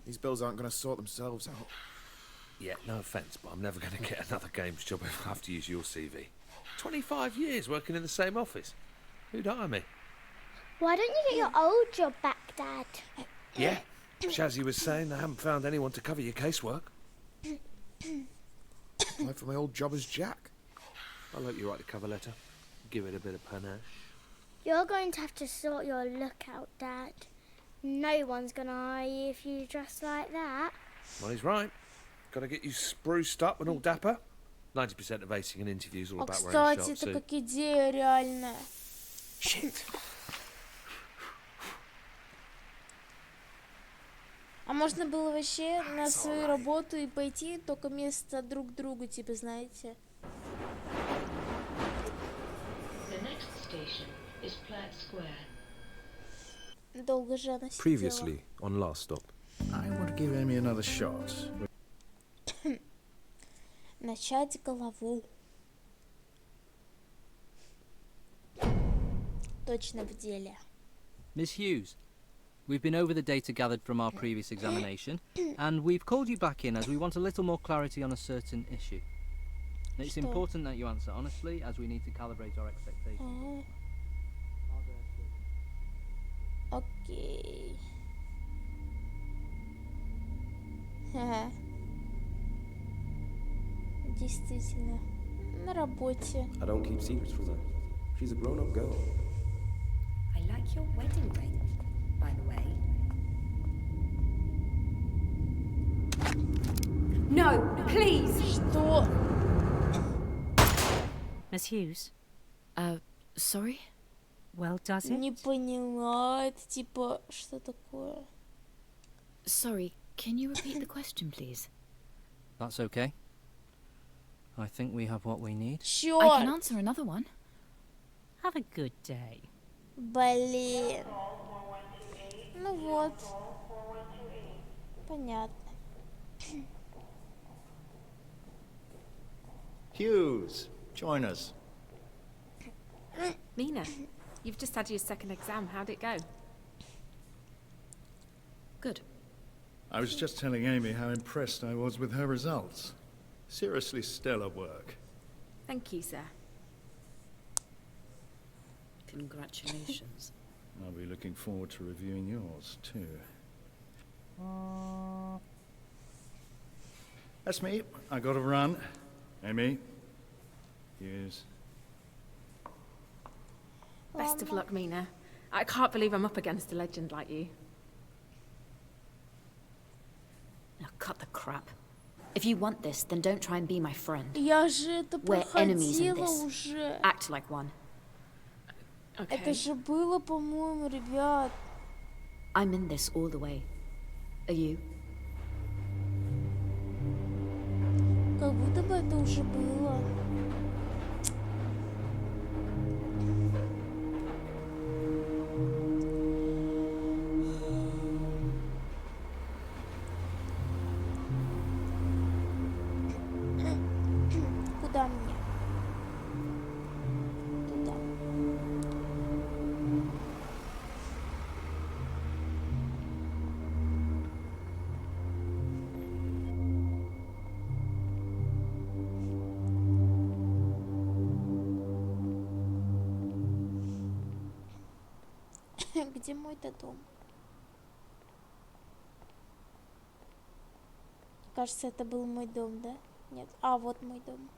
Speaker 17: These bills aren't going to sort themselves out.
Speaker 4: Yeah, no offence, but I'm never going to get another games job if I have to use your CV. 25 years working in the same office. Who'd hire me?
Speaker 7: Why don't you get your old job back, Dad?
Speaker 4: Yeah. Shazzy was saying they haven't found anyone to cover your casework.
Speaker 17: Like for my old job as Jack.
Speaker 4: I'll let you write the cover letter. Give it a bit of panache.
Speaker 7: You're going to have to sort your look out, Dad. No one's gonna hire you if you dress like that.
Speaker 4: Well, he's right. Got to get you spruced up and all dapper. 90% of acing an interview is all
Speaker 1: А,
Speaker 4: about wearing a
Speaker 1: кстати,
Speaker 4: sharp
Speaker 1: это
Speaker 4: suit.
Speaker 1: как идея реальная.
Speaker 4: Shit.
Speaker 1: А можно было вообще на свою работу и пойти, только вместо друг другу, типа, знаете?
Speaker 9: The next station is Platt Square.
Speaker 1: Долго же она сидела.
Speaker 3: Previously, on Last Stop.
Speaker 19: I want to give Amy another shot.
Speaker 1: Начать голову. Точно в деле.
Speaker 10: Miss Hughes, we've been over the data gathered from our previous examination, and we've called you back in as we want a little more clarity on a certain issue. It's
Speaker 1: Что?
Speaker 10: important that you answer honestly, as we need to calibrate our expectations.
Speaker 1: Окей. Ха. Действительно. На работе.
Speaker 3: I don't keep secrets from her. She's a grown-up girl.
Speaker 14: I like your wedding ring, by the way. No, please!
Speaker 1: Что?
Speaker 20: Miss Hughes?
Speaker 2: Sorry?
Speaker 20: Well, does it?
Speaker 1: Не поняла. Это типа, что такое?
Speaker 2: Sorry, can you repeat the question, please?
Speaker 10: That's okay. I think we have what we need.
Speaker 1: Чёрт!
Speaker 2: I can answer another one.
Speaker 20: Have a good day.
Speaker 1: Блин. Ну вот. Понятно.
Speaker 19: Hughes, join us.
Speaker 21: Mina, you've just had your second exam. How'd it go?
Speaker 2: Good.
Speaker 19: I was just telling Amy how impressed I was with her results. Seriously stellar work.
Speaker 21: Thank you, sir.
Speaker 15: Congratulations.
Speaker 19: I'll be looking forward to reviewing yours, too. That's me. I gotta run. Amy. Hughes.
Speaker 21: Best of luck, Mina. I can't believe I'm up against a legend like you.
Speaker 2: Now cut the crap. If you want this, then don't try and be my friend.
Speaker 1: Я же это
Speaker 2: We're enemies in
Speaker 1: проходила
Speaker 2: this.
Speaker 1: уже.
Speaker 2: Act like one.
Speaker 1: Это же было, по-моему, ребят.
Speaker 2: I'm in this all the way. Are you?
Speaker 1: Как будто бы это уже было. Куда мне? Туда. Где мой-то дом? Кажется, это был мой дом, да? Нет. А, вот мой дом.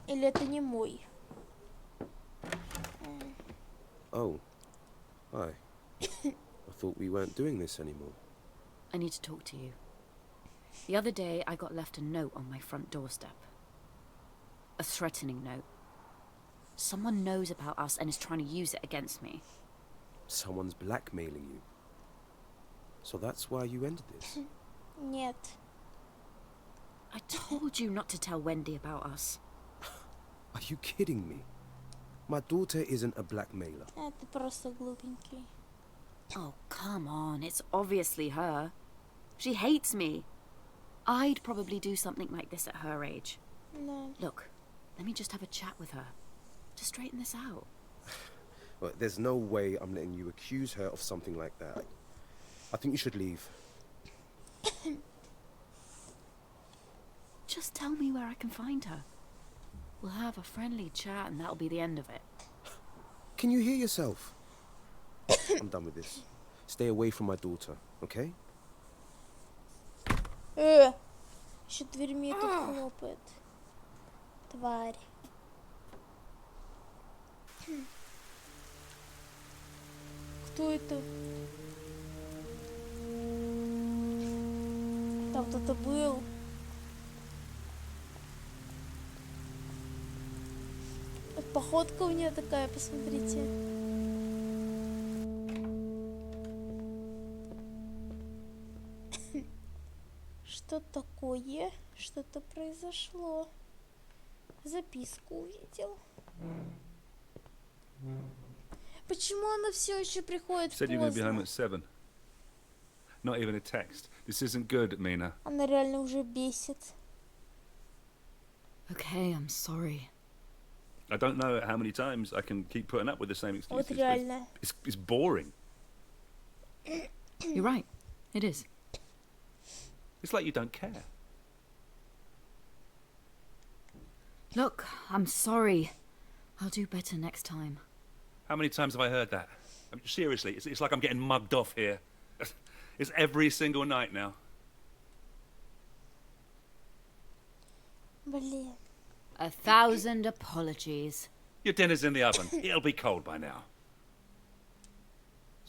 Speaker 1: Или это не мой?
Speaker 3: Oh. Hi. I thought we weren't doing this anymore.
Speaker 2: I need to talk to you. The other day, I got left a note on my front doorstep. A threatening note. Someone knows about us and is trying to use it against me.
Speaker 3: Someone's blackmailing you. So that's why you ended this?
Speaker 1: Нет.
Speaker 2: I told you not to tell Wendy about us.
Speaker 3: Are you kidding me? My daughter isn't a blackmailer.
Speaker 1: Это просто глупенький.
Speaker 2: Oh, come on. It's obviously her. She hates me. I'd probably do something like this at her age.
Speaker 1: No.
Speaker 2: Look, let me just have a chat with her to straighten this out.
Speaker 3: Well, there's no way I'm letting you accuse her of something like that. I think you should leave.
Speaker 2: Just tell me where I can find her. We'll have a friendly chat and that'll be the end of it.
Speaker 3: Can you hear yourself? I'm done with this. Stay away from my daughter, okay?
Speaker 1: Еще дверьми тут хлопает. Тварь. Кто это? Там кто-то был. Походка у нее такая, посмотрите. Что такое? Что-то произошло. Записку увидел. Почему она все еще приходит
Speaker 6: Said you're going to be home
Speaker 1: поздно?
Speaker 6: at 7. Not even a text. This isn't good, Mina.
Speaker 1: Она реально уже бесит.
Speaker 2: Okay, I'm sorry.
Speaker 6: I don't know how many times I can keep putting up with the same excuses.
Speaker 1: Вот реально.
Speaker 6: It's boring.
Speaker 2: You're right. It is.
Speaker 6: It's like you don't care.
Speaker 2: Look, I'm sorry. I'll do better next time.
Speaker 6: How many times have I heard that? I mean, seriously, it's like I'm getting mugged off here. It's every single night now.
Speaker 1: Блин.
Speaker 2: 1,000 apologies.
Speaker 6: Your dinner's in the oven. It'll be cold by now.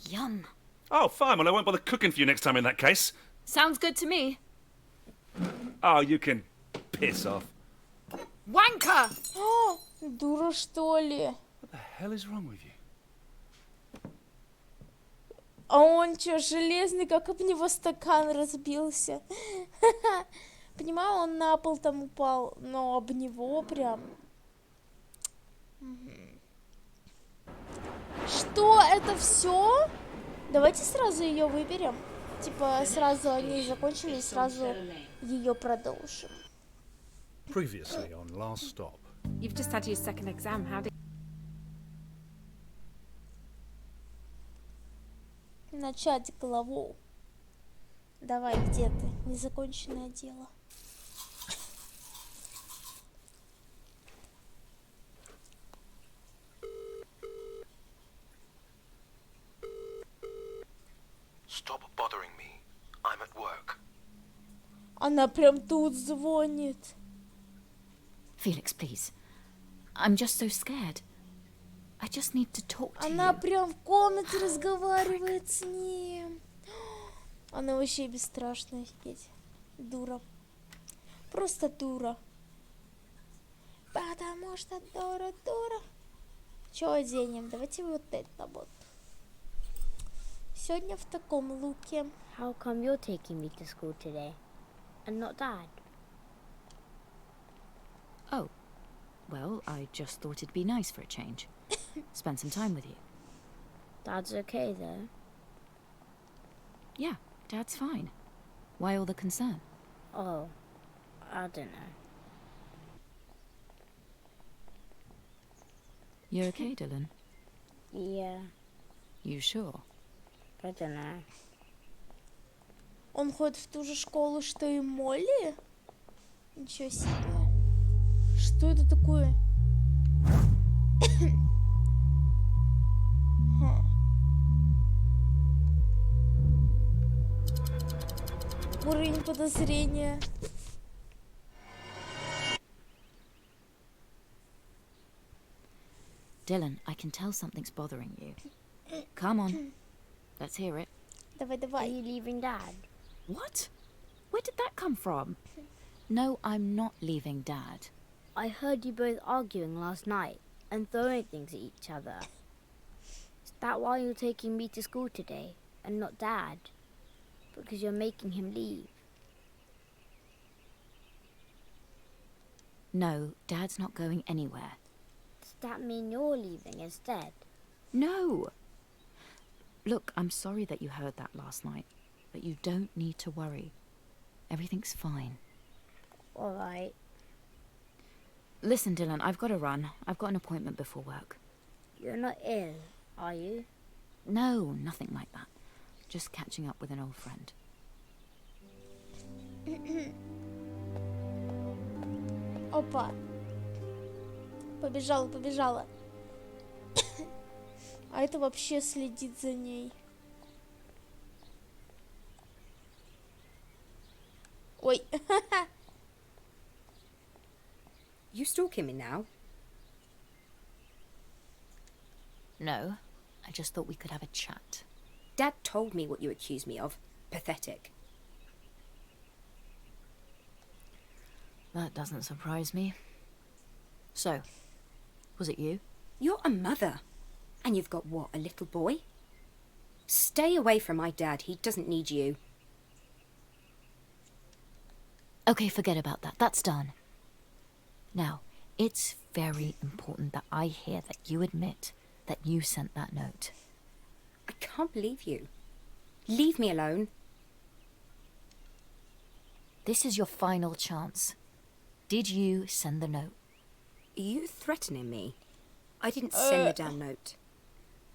Speaker 2: Yum.
Speaker 6: Oh, fine. Well, I won't bother cooking for you next time in that case.
Speaker 2: Sounds good to me.
Speaker 6: Oh, you can piss off.
Speaker 2: Wanker!
Speaker 1: О, дура что ли?
Speaker 6: What the hell is wrong with you?
Speaker 1: А он что, железный, как об него стакан разбился? Понимаю, он на пол там упал, но об него прям... Что, это все? Давайте сразу ее выберем. Типа, сразу они закончили, сразу ее продолжим.
Speaker 19: Previously on Last Stop.
Speaker 21: You've just had your second exam. How did...
Speaker 1: Начать главу. Давай, где ты? Незаконченное дело.
Speaker 3: Stop bothering me. I'm at work.
Speaker 1: Она прям тут звонит.
Speaker 2: Felix, please. I'm just so scared. I just need to talk to
Speaker 1: Она
Speaker 2: you.
Speaker 1: прям в комнате разговаривает с ним. Она вообще бесстрашная, офигеть. Дура. Просто дура. Потому что дура. Чё оденем? Давайте вот это вот. Сегодня в таком луке.
Speaker 7: How come you're taking me to school today and not Dad?
Speaker 2: Oh. Well, I just thought it'd be nice for a change. Spend some time with you.
Speaker 7: Dad's okay though.
Speaker 2: Yeah, Dad's fine. Why all the concern?
Speaker 7: Oh, I don't know.
Speaker 2: You okay, Dylan?
Speaker 7: Yeah,
Speaker 2: You sure?
Speaker 7: I don't know.
Speaker 1: Он ходит в ту же школу, что и Молли? Ничего себе. Что это такое? Уровень подозрения.
Speaker 2: Dylan, I can tell something's bothering you. Come on. Let's hear it.
Speaker 1: Давай,
Speaker 7: Are
Speaker 1: давай.
Speaker 7: you leaving Dad?
Speaker 2: What? Where did that come from? No, I'm not leaving Dad.
Speaker 7: I heard you both arguing last night and throwing things at each other. Is that why you're taking me to school today and not Dad? Because you're making him leave.
Speaker 2: No, Dad's not going anywhere.
Speaker 7: Does that mean you're leaving instead?
Speaker 2: No! Look, I'm sorry that you heard that last night, but you don't need to worry. Everything's fine.
Speaker 7: All right.
Speaker 2: Listen, Dylan, I've got to run. I've got an appointment before work.
Speaker 7: You're not ill, are you?
Speaker 2: No, nothing like that. Just catching up with an old friend.
Speaker 1: Опа. Побежала, побежала. А это вообще следит за ней. Ой.
Speaker 14: You stalking me now?
Speaker 2: No, I just thought we could have a chat.
Speaker 14: Dad told me what you accused me of. Pathetic.
Speaker 2: That doesn't surprise me. So, was it you?
Speaker 14: You're a mother. And you've got what, a little boy? Stay away from my dad. He doesn't need you.
Speaker 2: Okay, forget about that. That's done. Now, it's very important that I hear that you admit that you sent that note.
Speaker 14: I can't believe you. Leave me alone.
Speaker 2: This is your final chance. Did you send the note?
Speaker 14: Are you threatening me? I didn't send the damn note.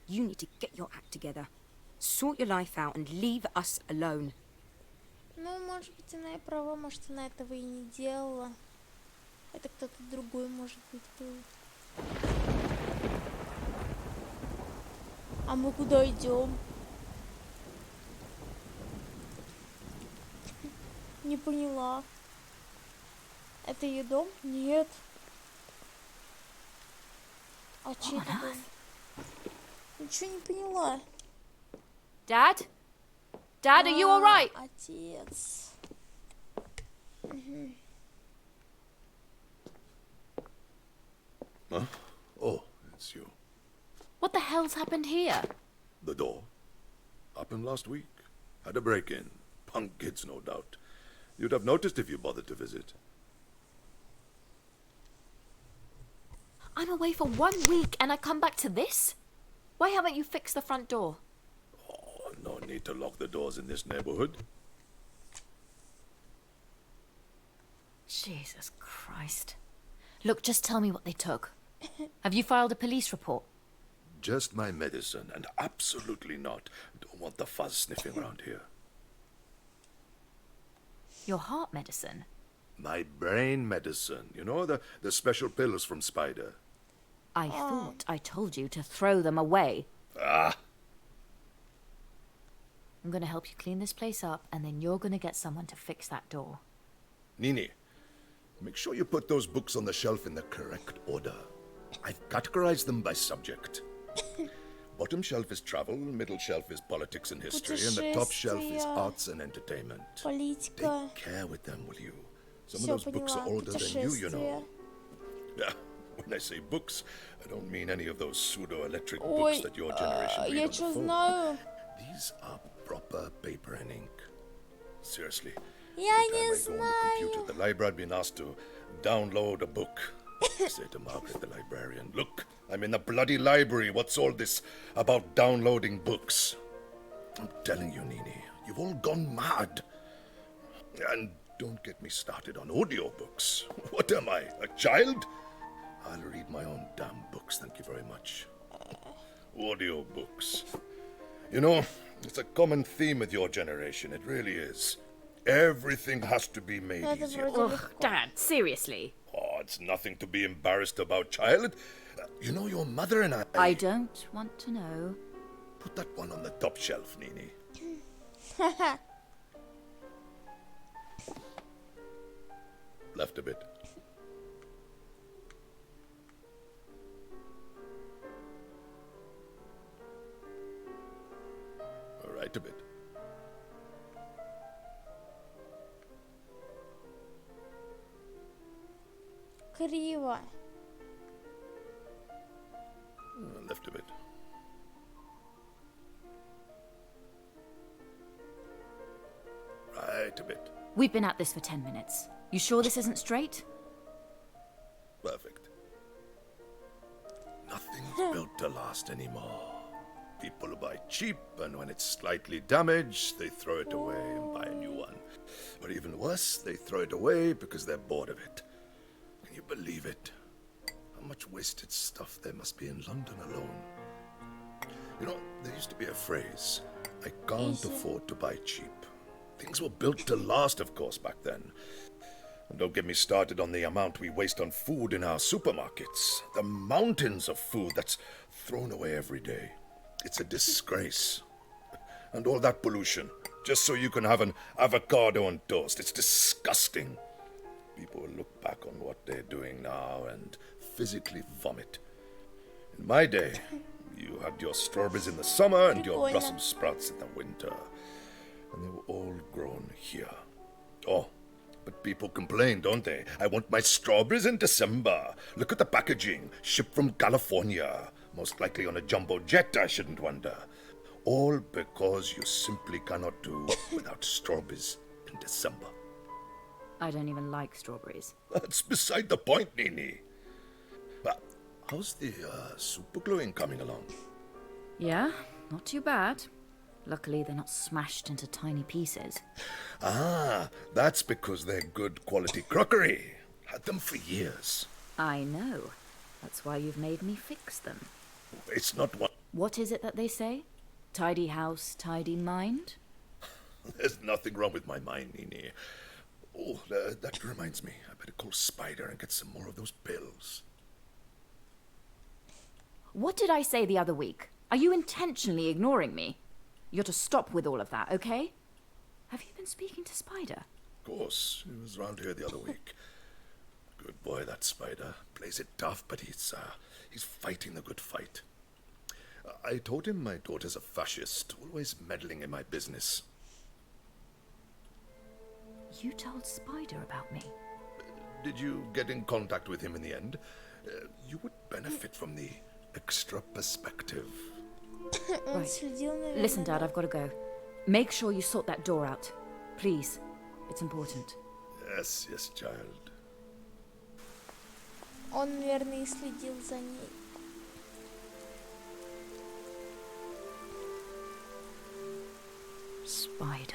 Speaker 14: You need to get your act together. Sort your life out and leave us alone.
Speaker 1: Ну, может быть, она и права, может, она этого и не делала. Это кто-то другой, может быть, был. А мы куда идем? Не поняла. Это ее дом? Нет. А чей это дом? Ничего не поняла.
Speaker 2: Dad? Dad, are you alright?
Speaker 1: Отец.
Speaker 16: Huh? Oh, it's you.
Speaker 2: What the hell's happened here?
Speaker 16: The door. Happened last week. Had a break-in. Punk kids, no doubt. You'd have noticed if you bothered to visit.
Speaker 2: I'm away for 1 week and I come back to this? Why haven't you fixed the front door?
Speaker 16: Oh, no need to lock the doors in this neighborhood.
Speaker 2: Jesus Christ. Look, just tell me what they took. Have you filed a police report?
Speaker 16: Just my medicine, and absolutely not. Don't want the fuzz sniffing around here.
Speaker 2: Your heart medicine?
Speaker 16: My brain medicine. You know, the special pills from Spider.
Speaker 2: I thought I told you to throw them away.
Speaker 16: Ah!
Speaker 2: I'm gonna help you clean this place up, and then you're gonna get someone to fix that door.
Speaker 16: Nini, make sure you put those books on the shelf in the correct order. I've categorized them by subject. Bottom shelf is travel, middle shelf is politics and history, and the top shelf is arts and entertainment.
Speaker 1: Политика.
Speaker 16: Take care with them, will you? Some of those books are older than you know. Yeah, when I say books, I don't mean any of those pseudo-electric books that your generation read on the phone.
Speaker 1: Знаю.
Speaker 16: These are proper paper and ink. Seriously.
Speaker 1: Я
Speaker 16: every
Speaker 1: не
Speaker 16: time I go on the
Speaker 1: знаю.
Speaker 16: computer, the library had been asked to download a book. I say to Margaret, the librarian, look, I'm in the bloody library. What's all this about downloading books? I'm telling you, Nini, you've all gone mad. And don't get me started on audiobooks. What am I, a child? I'll read my own damn books, thank you very much. Audiobooks. You know, it's a common theme with your generation, it really is. Everything has to be made easier.
Speaker 21: Ugh, Dad, seriously.
Speaker 16: Oh, it's nothing to be embarrassed about, child. You know, your mother and
Speaker 2: I don't want to know.
Speaker 16: Put that one on the top shelf, Nini. Left a bit. Right a bit.
Speaker 1: Криво.
Speaker 16: Left a bit. Right a bit.
Speaker 2: We've been at this for 10 minutes. You sure this isn't straight?
Speaker 16: Perfect. Nothing's built to last anymore. People buy cheap, and when it's slightly damaged, they throw it away and buy a new one. Or even worse, they throw it away because they're bored of it. Can you believe it? How much wasted stuff there must be in London alone. You know, there used to be a phrase, I can't afford to buy cheap. Things were built to last, of course, back then. And don't get me started on the amount we waste on food in our supermarkets. The mountains of food that's thrown away every day. It's a disgrace. And all that pollution, just so you can have an avocado on toast. It's disgusting. People will look back on what they're doing now and physically vomit. In my day, you had your strawberries in the summer and your Brussels sprouts in the winter. And they were all grown here. Oh, but people complain, don't they? I want my strawberries in December. Look at the packaging. Shipped from California. Most likely on a jumbo jet, I shouldn't wonder. All because you simply cannot do without strawberries in December.
Speaker 2: I don't even like strawberries.
Speaker 16: That's beside the point, Nini. How's the super gluing coming along?
Speaker 2: Yeah, not too bad. Luckily, they're not smashed into tiny pieces.
Speaker 16: Ah, that's because they're good quality crockery. Had them for years.
Speaker 2: I know. That's why you've made me fix them.
Speaker 16: It's not what...
Speaker 2: What is it that they say? Tidy house, tidy mind?
Speaker 16: There's nothing wrong with my mind, Nini. Oh, that reminds me. I better call Spider and get some more of those pills.
Speaker 2: What did I say the other week? Are you intentionally ignoring me? You're to stop with all of that, okay? Have you been speaking to Spider?
Speaker 16: Of course. He was round here the other week. Good boy, that Spider. Plays it tough, but he's fighting the good fight. I told him my daughter's a fascist, always meddling in my business.
Speaker 2: You told Spider about me?
Speaker 16: Did you get in contact with him in the end? You would benefit from the extra perspective.
Speaker 2: Right. Listen, Dad, I've got to go. Make sure you sort that door out. Please. It's important.
Speaker 16: Yes, yes, child.
Speaker 1: Он, наверное, и следил за ней.
Speaker 2: Spider.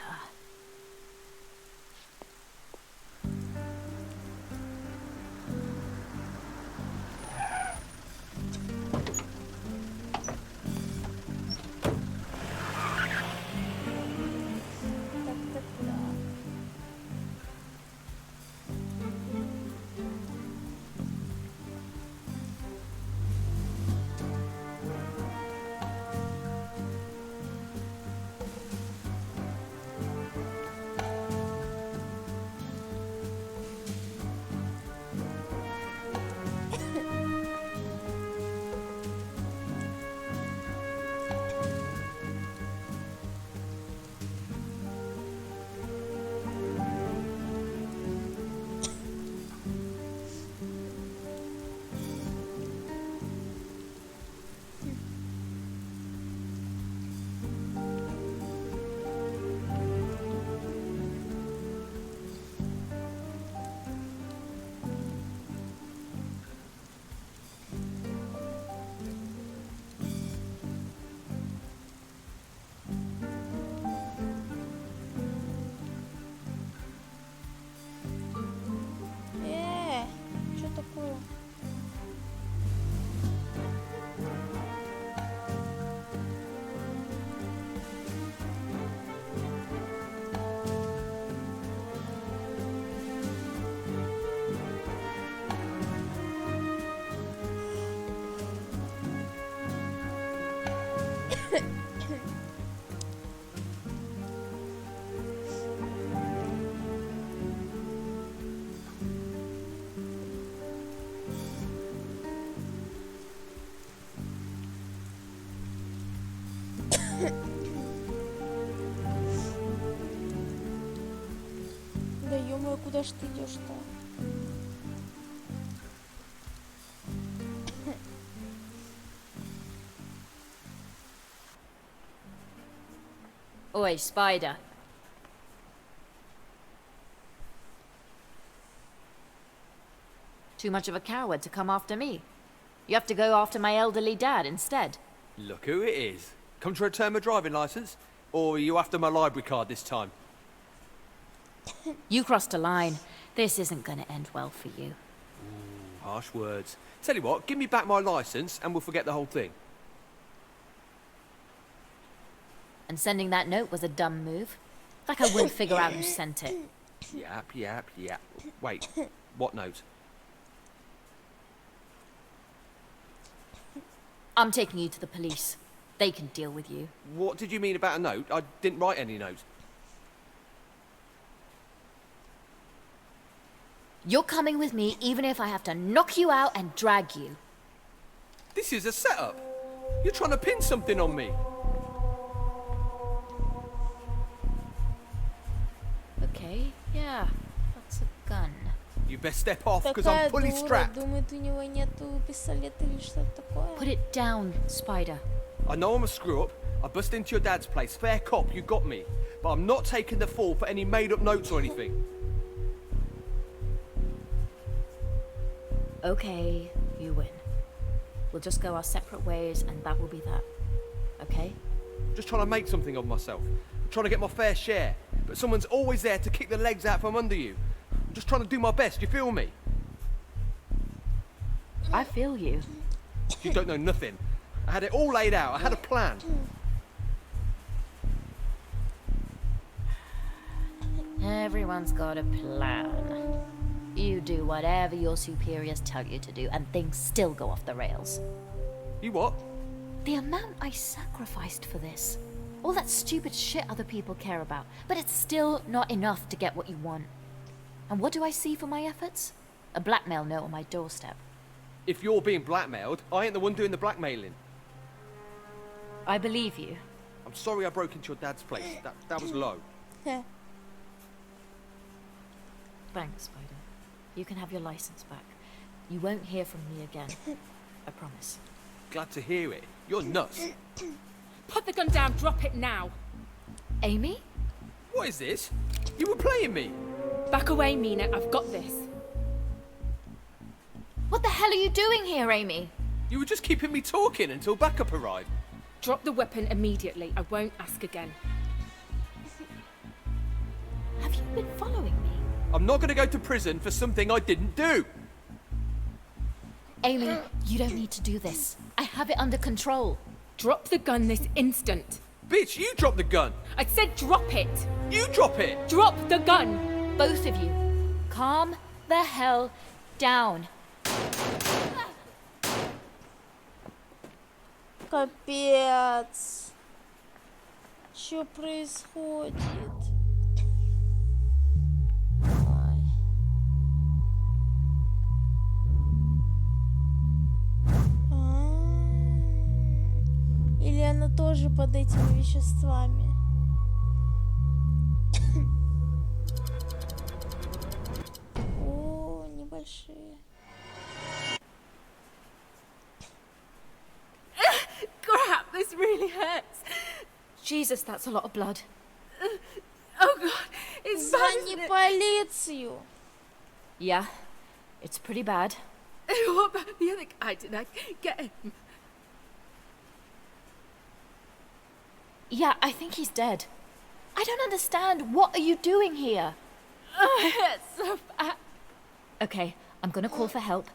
Speaker 1: Да ё-моё, куда ж ты идешь-то?
Speaker 2: Oi, Spider. Too much of a coward to come after me. You have to go after my elderly dad instead.
Speaker 5: Look who it is. Come to return my driving licence? Or are you after my library card this time?
Speaker 2: You crossed a line. This isn't going to end well for you.
Speaker 5: Harsh words. Tell you what, give me back my licence and we'll forget the whole thing.
Speaker 2: And sending that note was a dumb move. Like I wouldn't figure out who sent it.
Speaker 5: Yap. Wait, what note?
Speaker 2: I'm taking you to the police. They can deal with you.
Speaker 5: What did you mean about a note? I didn't write any note.
Speaker 2: You're coming with me even if I have to knock you out and drag you.
Speaker 5: This is a setup. You're trying to pin something on me.
Speaker 2: Okay, yeah, that's a gun.
Speaker 5: You best step off because
Speaker 1: Такая
Speaker 5: I'm fully
Speaker 1: дура,
Speaker 5: strapped.
Speaker 1: думает, у него нету пистолета или что-то такое.
Speaker 2: Put it down, Spider.
Speaker 5: I know I'm a screw-up. I bust into your dad's place. Fair cop, you got me. But I'm not taking the fall for any made-up notes or anything.
Speaker 2: Okay, you win. We'll just go our separate ways and that will be that. Okay?
Speaker 5: Just trying to make something of myself. I'm trying to get my fair share. But someone's always there to kick the legs out from under you. I'm just trying to do my best, you feel me?
Speaker 2: I feel you.
Speaker 5: You don't know nothing. I had it all laid out. I had a plan.
Speaker 2: Everyone's got a plan. You do whatever your superiors tell you to do, and things still go off the rails.
Speaker 5: You what?
Speaker 2: The amount I sacrificed for this. All that stupid shit other people care about, but it's still not enough to get what you want. And what do I see for my efforts? A blackmail note on my doorstep.
Speaker 5: If you're being blackmailed, I ain't the one doing the blackmailing.
Speaker 2: I believe you.
Speaker 5: I'm sorry I broke into your dad's place. That was low.
Speaker 2: Thanks, Spider. You can have your license back. You won't hear from me again. I promise.
Speaker 5: Glad to hear it. You're nuts.
Speaker 12: Put the gun down, drop it now.
Speaker 2: Amy?
Speaker 5: What is this? You were playing me.
Speaker 12: Back away, Mina. I've got this.
Speaker 2: What the hell are you doing here, Amy?
Speaker 5: You were just keeping me talking until backup arrived.
Speaker 12: Drop the weapon immediately. I won't ask again.
Speaker 2: Have you been following me?
Speaker 5: I'm not going to go to prison for something I didn't do.
Speaker 2: Amy, you don't need to do this. I have it under control.
Speaker 12: Drop the gun this instant.
Speaker 5: Bitch, you drop the gun.
Speaker 12: I said drop it.
Speaker 5: You drop it.
Speaker 12: Drop the gun.
Speaker 2: Both of you. Calm the hell down.
Speaker 1: Капец. Что происходит? Или она тоже под этими веществами? О, небольшие.
Speaker 12: Crap, this really hurts.
Speaker 2: Jesus, that's a lot of blood.
Speaker 12: Oh God, it's bad.
Speaker 1: Звони полицию.
Speaker 2: Yeah, it's pretty bad.
Speaker 12: What about the other guy? Did I get him?
Speaker 2: Yeah, I think he's dead. I don't understand. What are you doing here?
Speaker 12: Oh, it hurts so bad.
Speaker 2: Okay, I'm gonna call for help.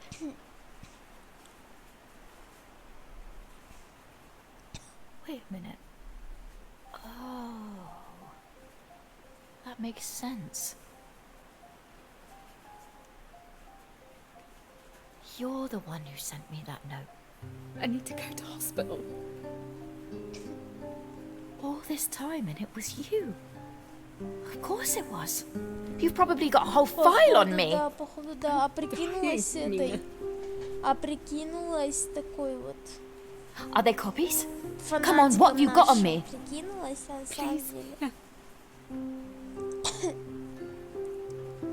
Speaker 2: Wait a minute. Oh. That makes sense. You're the one who sent me that note.
Speaker 12: I need to go to hospital.
Speaker 2: All this time and it was you. Of course it was. You've probably got a whole file on me.
Speaker 1: Да, походу, да. А прикинулась этой. А прикинулась такой вот.
Speaker 2: Are they copies? Come on, what have you got on me?
Speaker 1: Прикинулась, а на самом деле.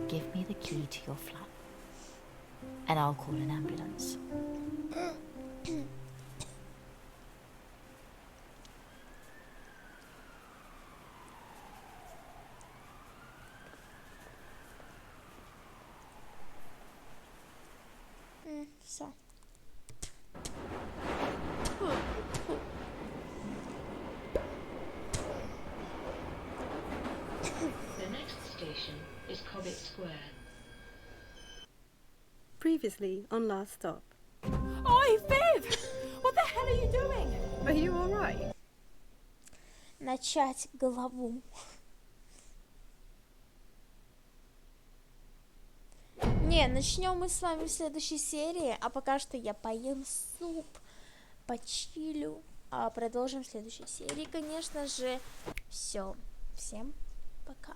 Speaker 2: Give me the key to your flat, and I'll call an ambulance.
Speaker 1: Все.
Speaker 9: The next station is Cobbett Square.
Speaker 13: Previously on Last Stop.
Speaker 12: Oi, Viv! What the hell are you doing?
Speaker 13: Are you alright?
Speaker 1: Начать главу. Не, начнем мы с вами в следующей серии, а пока что я поем суп, почилю, а продолжим в следующей серии, конечно же. Все, всем пока.